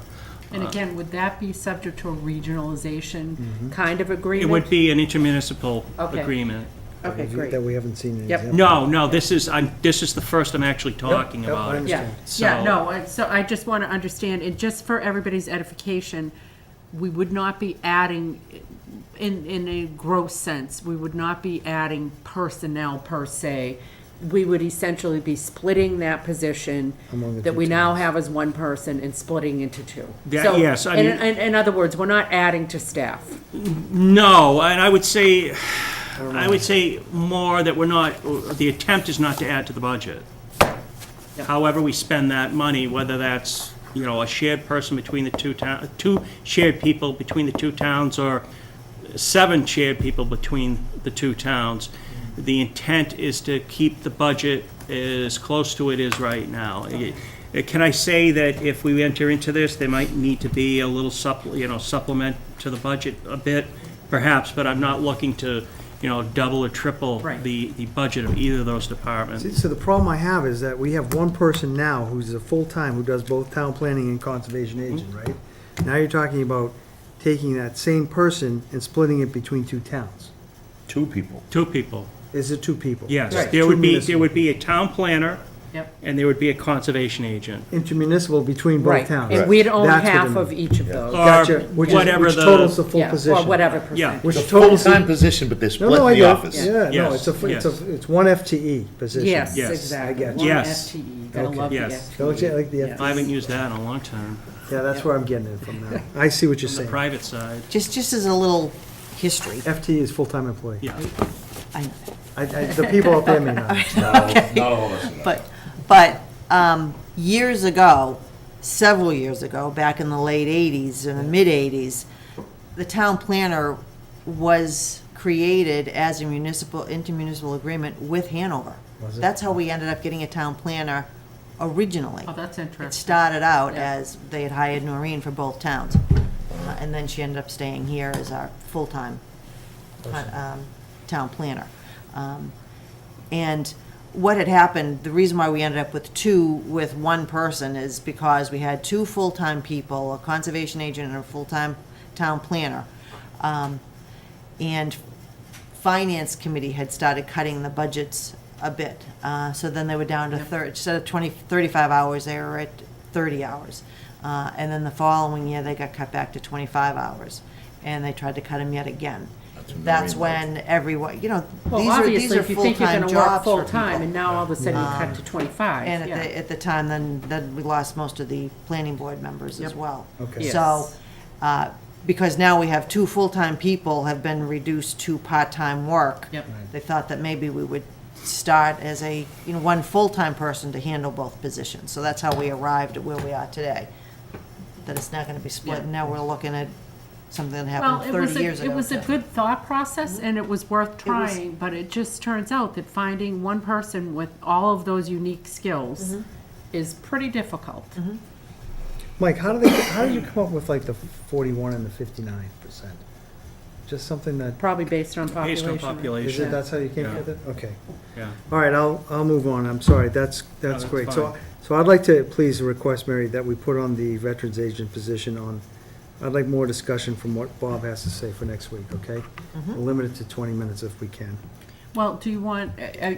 And again, would that be subject to a regionalization kind of agreement? It would be an intermunicipal Okay. agreement. Okay, great. That we haven't seen an Yep. example. No, this is the first I'm actually talking Yep, I about it. Yeah, understand. yeah, So- no, so I just want to understand, and just for everybody's edification, we would not be adding, in a gross sense, we would not be adding personnel per se. We would essentially be splitting that position Among the that two we now towns. have as 1 person and splitting into 2. Yeah, So, yes, I mean- in other words, we're not adding to staff. No, and I would say more that we're not, the attempt is not to add to the budget. Yep. However we spend that money, whether that's, you know, a shared person between the two shared people between the two towns, or 7 shared people between the two towns, the intent is to keep the budget as close to it is right now. Can I say that if we enter into this, there might need to be a little supplement to the budget a bit, perhaps, but I'm not looking to, double or triple Right. the budget of either of those departments. See, so the problem I have is that we have 1 person now who's a full-time, who does both town planning and conservation agent, right? Now you're talking about taking that same person and splitting it between 2 towns. 2 people. 2 people, Is it 2 people? yes. Right. There 2 would be municipal. a town planner, Yep. and there would be a conservation agent. Intermunicipal between both Right, towns. and we'd own That's what half it of means. each of those. Or Gotcha, which whatever which the- totals the full Yeah, position. or whatever Yeah. percent. Which It's a totals full-time the- position, but they're No, split no, I in the get it. office. Yeah, no, Yes, it's 1 FTE position. Yes, Yes. exactly. I get One you. Yes. FTE, gotta Okay. love the Yes. FTE. Don't you like the Yeah. FTE? I haven't used that in a long time, Yeah, that's where I'm getting it from now. I see what you're from the saying. private side. Just as a little history. FTE is full-time employee. Yeah. I know. The people out there may not. Not all of us. But years ago, several years ago, back in the late 80s and the mid-80s, the town planner was created as a intermunicipal agreement with Hanover. Was it? That's how we ended up getting a town planner originally. Oh, that's It interesting. started out Yeah. as they had hired Noreen for both towns. And then she ended up staying here as our full-time town planner. And what had happened, the reason why we ended up with one person is because we had two full-time people, a conservation agent and a full-time town planner. And Finance Committee had started cutting the budgets a bit. So then they were down to instead of 35 hours, they were at 30 hours. And then the following year, they got cut back to 25 hours. And they tried to cut them yet again. That's when everyone, Well, these obviously, are if you think you're full-time gonna work jobs for full-time, people. and now all of a sudden you cut to 25, And yeah. at the time, then we lost most of the planning board members as Yep. well. Okay. Yes. So, because now we have two full-time people have been reduced to part-time work. Yep. They thought that maybe we would start as one full-time person to handle both positions. So that's how we arrived at where we are today. That it's not gonna be split, Yeah. and now we're looking at something that Well, happened 30 years ago. it was a too. good thought process, and it was worth It was- trying, but it just turns out that finding one person with all of those unique skills is pretty difficult. Mike, how did you come up with like the 41 and the 59%? Just something that, Probably based on Based population. on is population. it, that's how you came Yeah. up with it? Okay. Yeah. All right, I'll move on. I'm sorry, that's that's great. fine. So I'd like to please request, Mary, that we put on the veterans agent position on, I'd like more discussion from what Bob has to say for next week, okay? We'll limit it to 20 minutes if we can. Well, do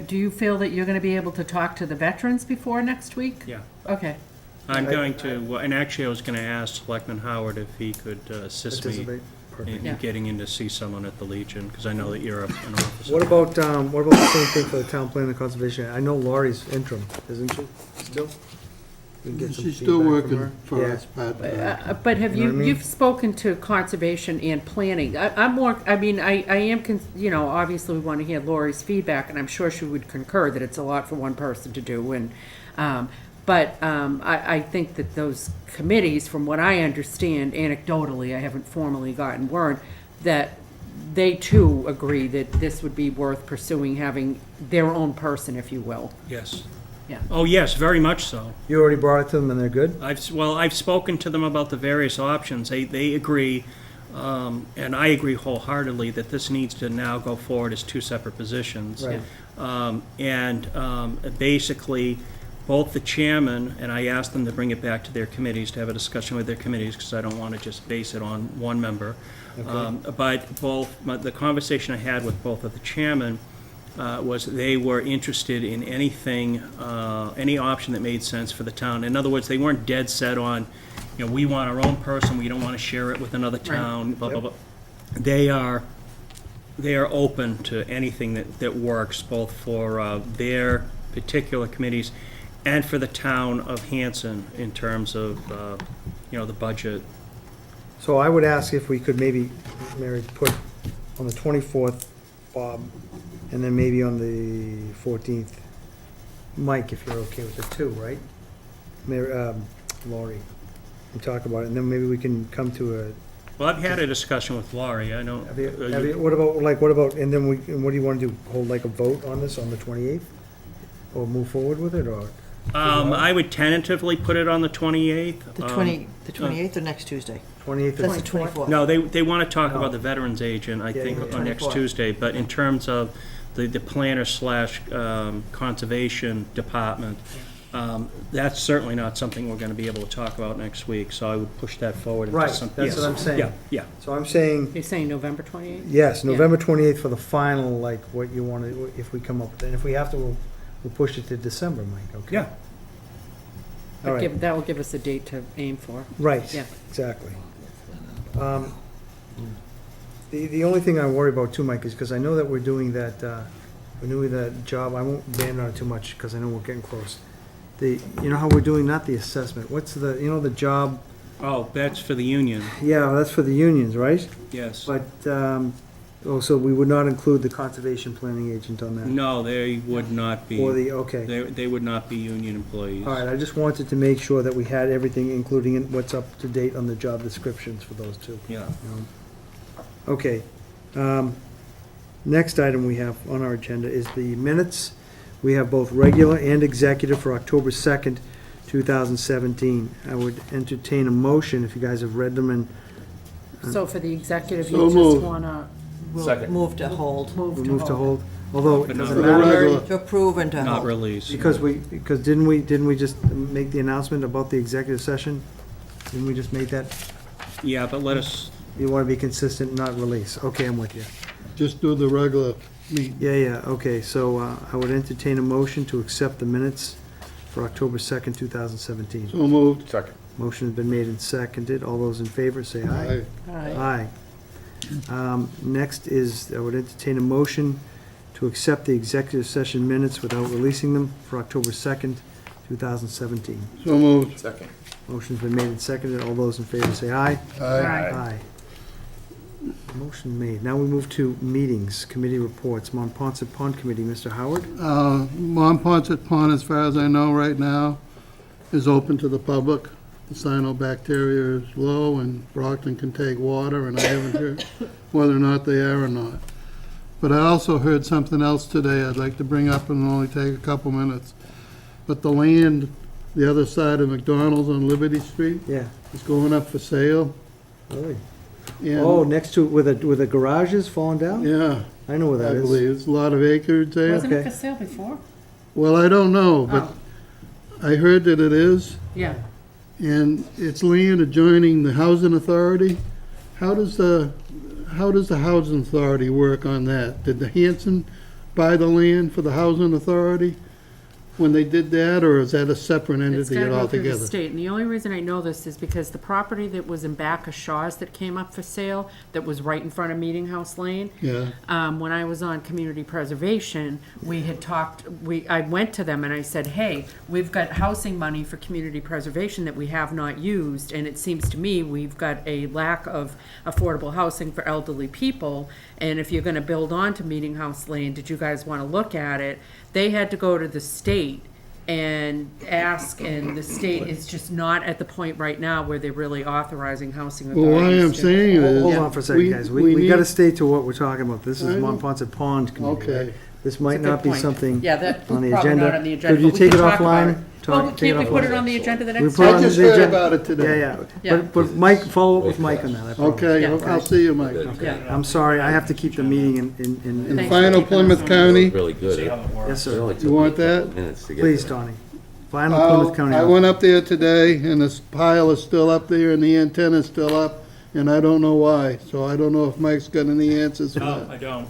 you feel that you're gonna be able to talk to the veterans before next week? Yeah. Okay. I'm going to, and actually I was going to ask Selectman Howard if he could assist me Participate? Perfect. Yeah. in getting in to see someone at the Legion, because I know that you're an officer. What about the same thing for the town plan and conservation? I know Laurie's interim, isn't she, still? We can get some She's still feedback from working her. for Yeah. us part-time. But have You know what I mean? you've spoken to conservation and planning. I'm more, I mean, I am, obviously we want to hear Lori's feedback, and I'm sure she would concur that it's a lot for one person to do, and, but I think that those committees, from what I understand anecdotally, I haven't formally gotten word, that they too agree that this would be worth pursuing, having their own person, if you will. Yes. Yeah. Oh, yes, very much so. You already brought it to them and they're good? I've spoken to them about the various options. They agree, and I agree wholeheartedly, that this needs to now go forward as two separate positions. Right. Basically, both the chairman, and I asked them to bring it back to their committees, to have a discussion with their committees, because I don't want to just base it on one member. But the conversation I had with both of the chairmen was they were interested in anything, any option that made sense for the town. In other words, they weren't dead set on, we want our own person, we don't want to share it with another town, blah, blah, blah. They are open to anything that works, both for their particular committees and for the town of Hanson in terms of, the budget. So I would ask if we could maybe, Mary, put on the 24th, Bob, and then maybe on the 14th, Mike, if you're okay with the two, right? Mary, Laurie, and talk about it, and then maybe we can come to a, Well, I've had a discussion with Laurie, I know. what about, and then what do you want to do? Hold like a vote on this on the 28th? Or move forward with it, or? I would tentatively put it on the 28th. The 28th or next Tuesday? 28th That's the is, 24th. No, they want to talk No. about the veterans agent, I Yeah, think, yeah, on next 24th. Tuesday. But in terms of the planner slash conservation department, that's certainly not something we're going to be able to talk about next week. So I would push that forward. into Right, some- that's what yes. I'm saying. Yeah, yeah. so I'm saying, You're saying November 28th? yes, Yeah. November 28th for the final, like, what you want to, if we come up with, and if we have to, we'll push it to December, Mike, okay? Yeah. All right, That will give us a date to aim for. right, Yeah. exactly. The only thing I worry about too, Mike, is because I know that we're doing that job, I won't ban on it too much, because I know we're getting close. How we're doing, not the assessment, what's the job, Oh, that's for the union, yeah, that's for the unions, right? yes. But Oh, so we would not include the conservation planning agent on that? No, they would not be. Or the, okay. They would not be union employees. All right, I just wanted to make sure that we had everything, including what's up to date on the job descriptions for those two. Yeah. Okay. Next item we have on our agenda is the minutes. We have both regular and executive for October 2nd, 2017. I would entertain a motion, if you guys have read them, and So for the executive, So you just moved. wanna Move to hold, move we to move to hold. hold, although it But not doesn't For the matter. regular. to approve and to Not hold. release. Because didn't we just make the announcement about the executive session? Didn't we just make that? Yeah, but let us, You want to be consistent, not release. Okay, I'm with you. Just do the regular meeting. Yeah, okay, so I would entertain a motion to accept the minutes for October 2nd, 2017. So moved. Second. Motion has been made and seconded. All those in favor, say aye. Aye. Aye. Next is, I would entertain a motion to accept the executive session minutes without releasing them for October 2nd, 2017. So moved. Second. Motion's been made and seconded. All those in favor say aye. Aye. Aye. Motion made. Now we move to meetings, committee reports. Monpont Pond Committee, Mr. Howard? Monpont Pond, as far as I know right now, is open to the public. The cyanobacteria is low and Brockton can take water, and I haven't heard whether or not they are or not. But I also heard something else today I'd like to bring up and only take a couple minutes. But the land, the other side of McDonald's on Liberty Street, Yeah. is going up for sale. Really? And- Oh, next to, where the garages falling down? Yeah, I know where that I is. believe. It's a lot of acreage there. Wasn't it Okay. for sale before? Well, I don't know, but I heard that it is. Yeah. And it's land adjoining the housing authority. How does the housing authority work on that? Did the Hanson buy the land for the housing authority when they did that, or is that a separate It's entity gotta go through the altogether? state, and the only reason I know this is because the property that was in back of Shaw's that came up for sale, that was right in front of Meeting House Lane, Yeah, when I was on community preservation, we had talked, I went to them and I said, hey, we've got housing money for community preservation that we have not used, and it seems to me we've got a lack of affordable housing for elderly people, and if you're gonna build onto Meeting House Lane, did you guys wanna look at it? They had to go to the state and ask, and the state is just not at the point right now where they're really authorizing housing well, why authorities I'm to- saying it is. Hold on for a second, guys. We need- gotta stay to what we're talking about. This is I know. Monpont Pond Committee. Okay. right? This might It's a good not be point. something Yeah, that, on the probably agenda. not on the agenda. Could you but we take can it talk about offline? it. Talk- Well, take can't we it put it offline. on the agenda the We next put it I on time? just the heard agenda. about it today. Yeah. But Mike, follow up with Mike on that, I promise. Okay, Yeah. I'll see you, Mike. Yeah. I'm sorry, I have to keep the meeting in. And Thanks for final keeping us Plymouth on. County, Really good. See how it works. Yes, It sir. only took You me want a couple that? minutes to get Please, there. Tony. Final Plymouth County. I went up there today, and this pile is still up there, and the antenna's still up, and I don't know why. So I don't know if Mike's got any answers for no, that. I don't.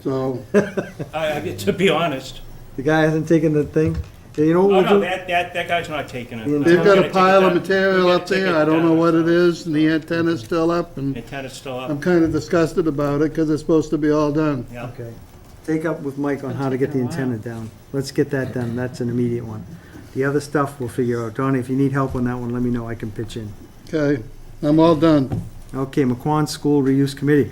So, To be honest. The guy hasn't taken the thing? Yeah, you know what Oh, we'll no, do? that guy's not taking it. They've they've I'm got gonna a take it pile of down. material We're up gonna take there, I don't know down. what it is, and the antenna's still up, and Antenna's still I'm up. kinda disgusted about it, because it's supposed to be all done. Yeah. Okay. Take up with Mike on how to get the taking a while. antenna down. Let's get that done. That's an immediate one. The other stuff we'll figure out. Donnie, if you need help on that one, let me know. I can pitch in. Okay, I'm all done. Okay, McQuon School Reuse Committee.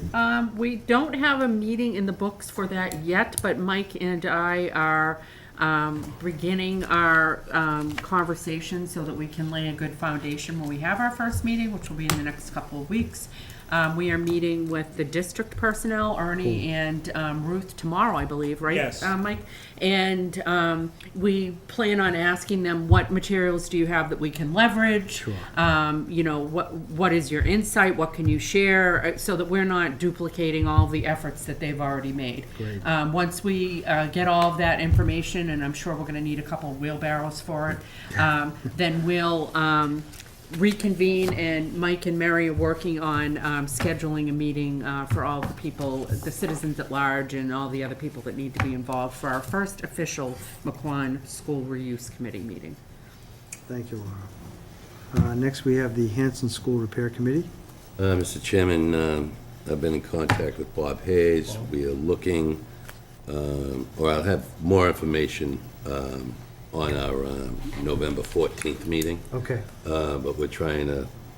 We don't have a meeting in the books for that yet, but Mike and I are beginning our conversation so that we can lay a good foundation when we have our first meeting, which will be in the next couple of weeks. We are meeting with the district personnel, Ernie and Ruth tomorrow, I believe, right? Yes. Mike? And we plan on asking them, what materials do you have that we can leverage? You know, what is your insight? What can you share? So that we're not duplicating all the efforts that they've already made. Once we get all of that information, and I'm sure we're gonna need a couple of wheelbarrows for it, then we'll reconvene, and Mike and Mary are working on scheduling a meeting for all the people, the citizens at large, and all the other people that need to be involved for our first official McQuon School Reuse Committee meeting. Thank you, Laura. Next, we have the Hanson School Repair Committee. Mr. Chairman, I've been in contact with Bob Hayes. We are looking, or I'll have more information on our November 14th meeting, Okay, but we're trying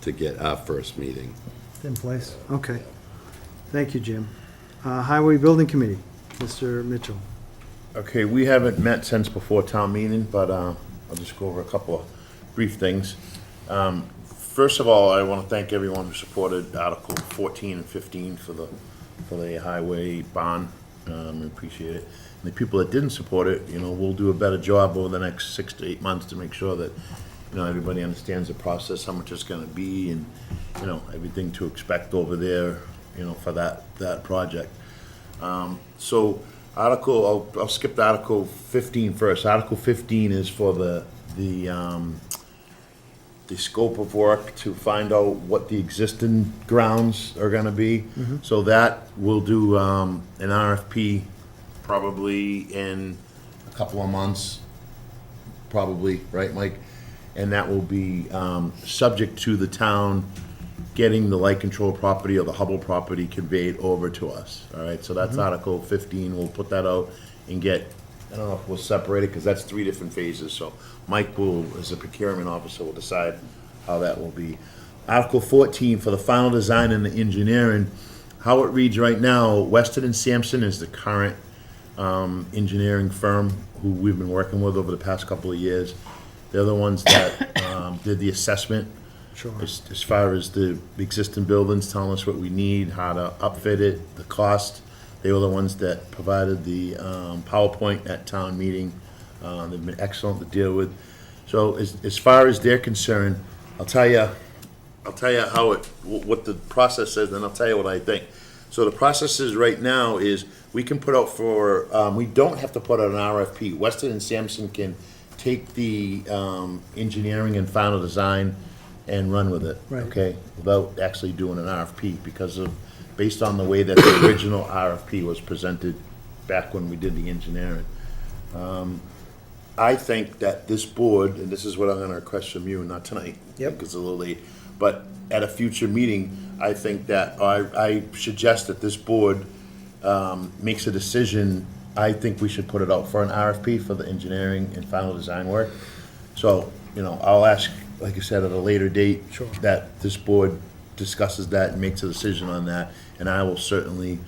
to get our first meeting. in place. Okay. Thank you, Jim. Highway Building Committee, Mr. Mitchell. Okay, we haven't met since before town meeting, but I'll just go over a couple of brief things. First of all, I want to thank everyone who supported Article 14 and 15 for the highway bond. We appreciate it. And the people that didn't support it, we'll do a better job over the next 6 to 8 months to make sure that, everybody understands the process, how much it's going to be, and, everything to expect over there, for that project. So I'll skip to Article 15 first. Article 15 is for the scope of work to find out what the existing grounds are gonna be. So that we'll do, an RFP probably in a couple of months, probably, right, Mike? And that will be, subject to the town getting the light control property or the Hubble property conveyed over to us, all right? So that's Article 15, we'll put that out and get, I don't know if we'll separate it, because that's 3 different phases, so Mike will, as a procurement officer, will decide how that will be. Article 14, for the final design and the engineering, how it reads right now, Weston and Sampson is the current engineering firm who we've been working with over the past couple of years. They're the ones that did the assessment. Sure. As far as the existing buildings, telling us what we need, how to upfit it, the cost. They were the ones that provided the PowerPoint at town meeting. They've been excellent to deal with. So as far as they're concerned, I'll tell you how what the process is, and I'll tell you what I think. So the process is right now is we can put out for, we don't have to put out an RFP. Weston and Sampson can take the engineering and final design and run with it, Right. okay? Without actually doing an RFP, based on the way that the original RFP was presented back when we did the engineering. I think that this board, and this is what I'm gonna request from you, not tonight, Yep. because it's a little late, but at a future meeting, I think that, I suggest that this board makes a decision. I think we should put it out for an RFP for the engineering and final design work. So, I'll ask, like I said, at a later date, Sure. that this board discusses that and makes a decision on that, and I will certainly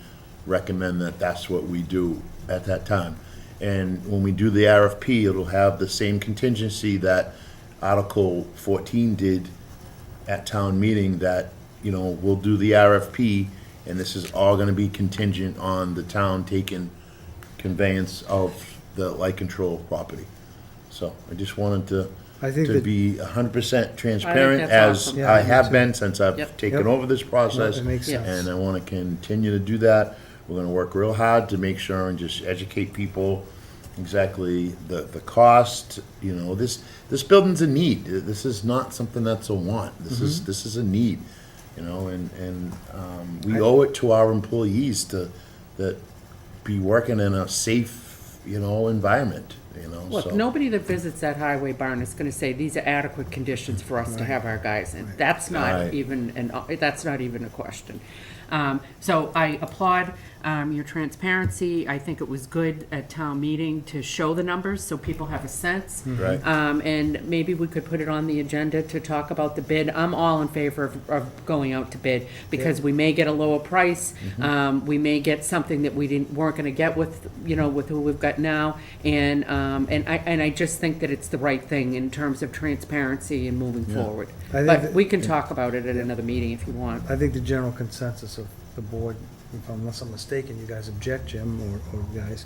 recommend that that's what we do at that time. And when we do the RFP, it'll have the same contingency that Article 14 did at town meeting, that, we'll do the RFP, and this is all gonna be contingent on the town taking conveyance of the light control property. So I just wanted I think to that- be 100% transparent, that's as awesome. Yeah, I I think have so. been since I've Yep. taken Yep. over this process. That makes sense. And I want to continue to do that. We're going to work real hard to make sure and just educate people exactly the cost. This building's a need. This is not something that's a want. This is a need, and we owe it to our employees to be working in a safe, environment. Look, so. nobody that visits that highway barn is gonna say, these are adequate conditions for us to have our guys in. That's not Right. that's not even a question. So I applaud your transparency. I think it was good at town meeting to show the numbers so people have a sense. Right. And maybe we could put it on the agenda to talk about the bid. I'm all in favor of going out to bid, because we may get a lower price. We may get something that weren't gonna get with who we've got now. And I just think that it's the right thing in terms of transparency and moving forward. I think But that- we can talk about it at another meeting if you want. I think the general consensus of the board, unless I'm mistaken, you guys object, Jim, or guys,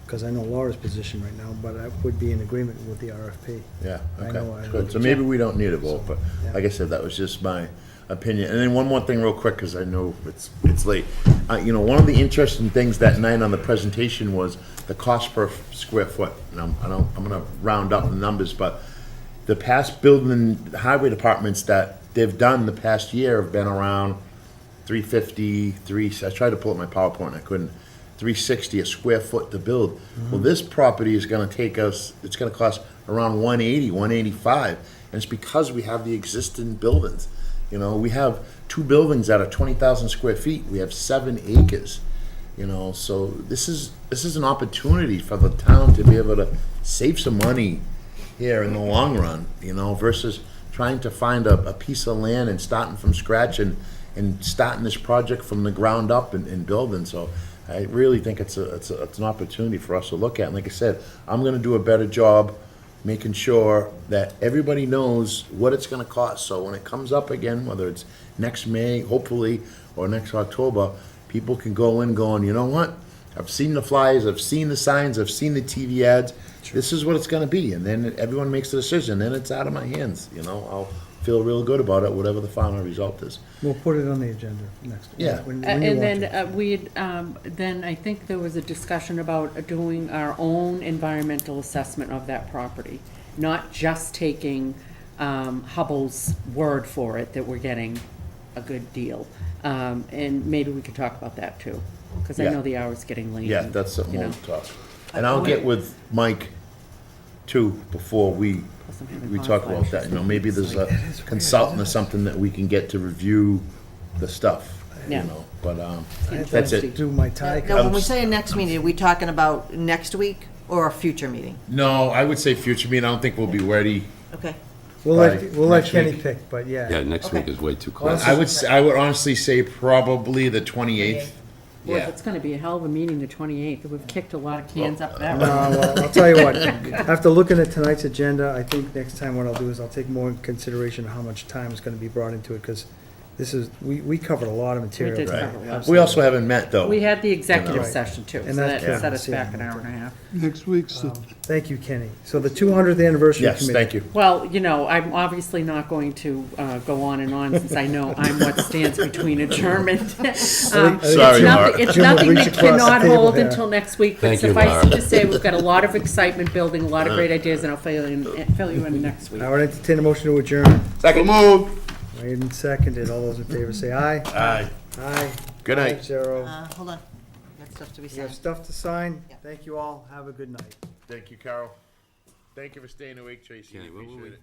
because I know Laura's position right now, but I would be in agreement with the RFP. Yeah, I okay, know I good. would So maybe we don't need a vote, but yeah. like I said, that was just my opinion. And then one more thing real quick, because I know it's late. One of the interesting things that night on the presentation was the cost per square foot. And I'm gonna round up the numbers, but the past building highway departments that they've done the past year have been around 350, I tried to pull up my PowerPoint, and I couldn't. 360 a square foot to build. Well, this property is gonna it's gonna cost around 180, 185, and it's because we have the existing buildings. We have 2 buildings that are 20,000 square feet. We have 7 acres. So this is an opportunity for the town to be able to save some money here in the long run, versus trying to find a piece of land and starting from scratch and starting this project from the ground up and building. So I really think it's an opportunity for us to look at. And like I said, I'm gonna do a better job making sure that everybody knows what it's gonna cost. So when it comes up again, whether it's next May, hopefully, or next October, people can go in going, you know what? I've seen the flyers, I've seen the signs, I've seen the TV ads. This is what it's gonna be. And then everyone makes the decision, then it's out of my hands, you know? I'll feel real good about it, whatever the final result is. We'll put it on the agenda next. Yeah. when you And want then to. then I think there was a discussion about doing our own environmental assessment of that property, not just taking Hubble's word for it that we're getting a good deal. And maybe we could talk about that too, because I Yeah. know the hour's getting late. Yeah, and, that's something you we'll know, talk. And I'll get with Mike too, before we plus I'm having talk about conflicts. that. You know, maybe there's a consultant or something that we can get to review the stuff, you Yeah. know, but, I have that's to it. do my tie Now, when we cuts. say next meeting, are we talking about next week or a future meeting? No, I would say future meeting, I don't think we'll be ready. Okay. We'll by let next Kenny week. pick, but Yeah, yeah. next week is way too Well, close. I would honestly say probably the 28th. Boy, Yeah. it's gonna be a hell of a meeting, the 28th. We've kicked a lot of cans up that No, road. well, I'll tell you what, after looking at tonight's agenda, I think next time what I'll do is I'll take more in consideration of how much time is gonna be brought into it, because this is, we covered a lot of material. did tonight. cover a lot. We also haven't met though. We had the executive Right. session too, so And that that's- set us yeah. back an hour and a half. Next week's the Thank you, Kenny. So the 200th anniversary Yes, committee. thank you. Well, you know, I'm obviously not going to go on and on since I know I'm what stands between adjournment. Sorry, It's Laura. it's Jim will nothing reach that across the cannot table hold here. until next week, but Thank you, suffice Laura. it to say, we've got a lot of excitement building, a lot of great ideas, and I'll fill you in next week. I would entertain a motion to adjourn. Second move. Made and seconded. All those in favor say aye. Aye. Aye. Good night. 5-0. Hold on. Got stuff to be We have signed. stuff to sign. Yeah. Thank you all. Have a good night. Thank you, Carol. Thank you for staying awake, Tracy. Kenny, what were Appreciate we- it.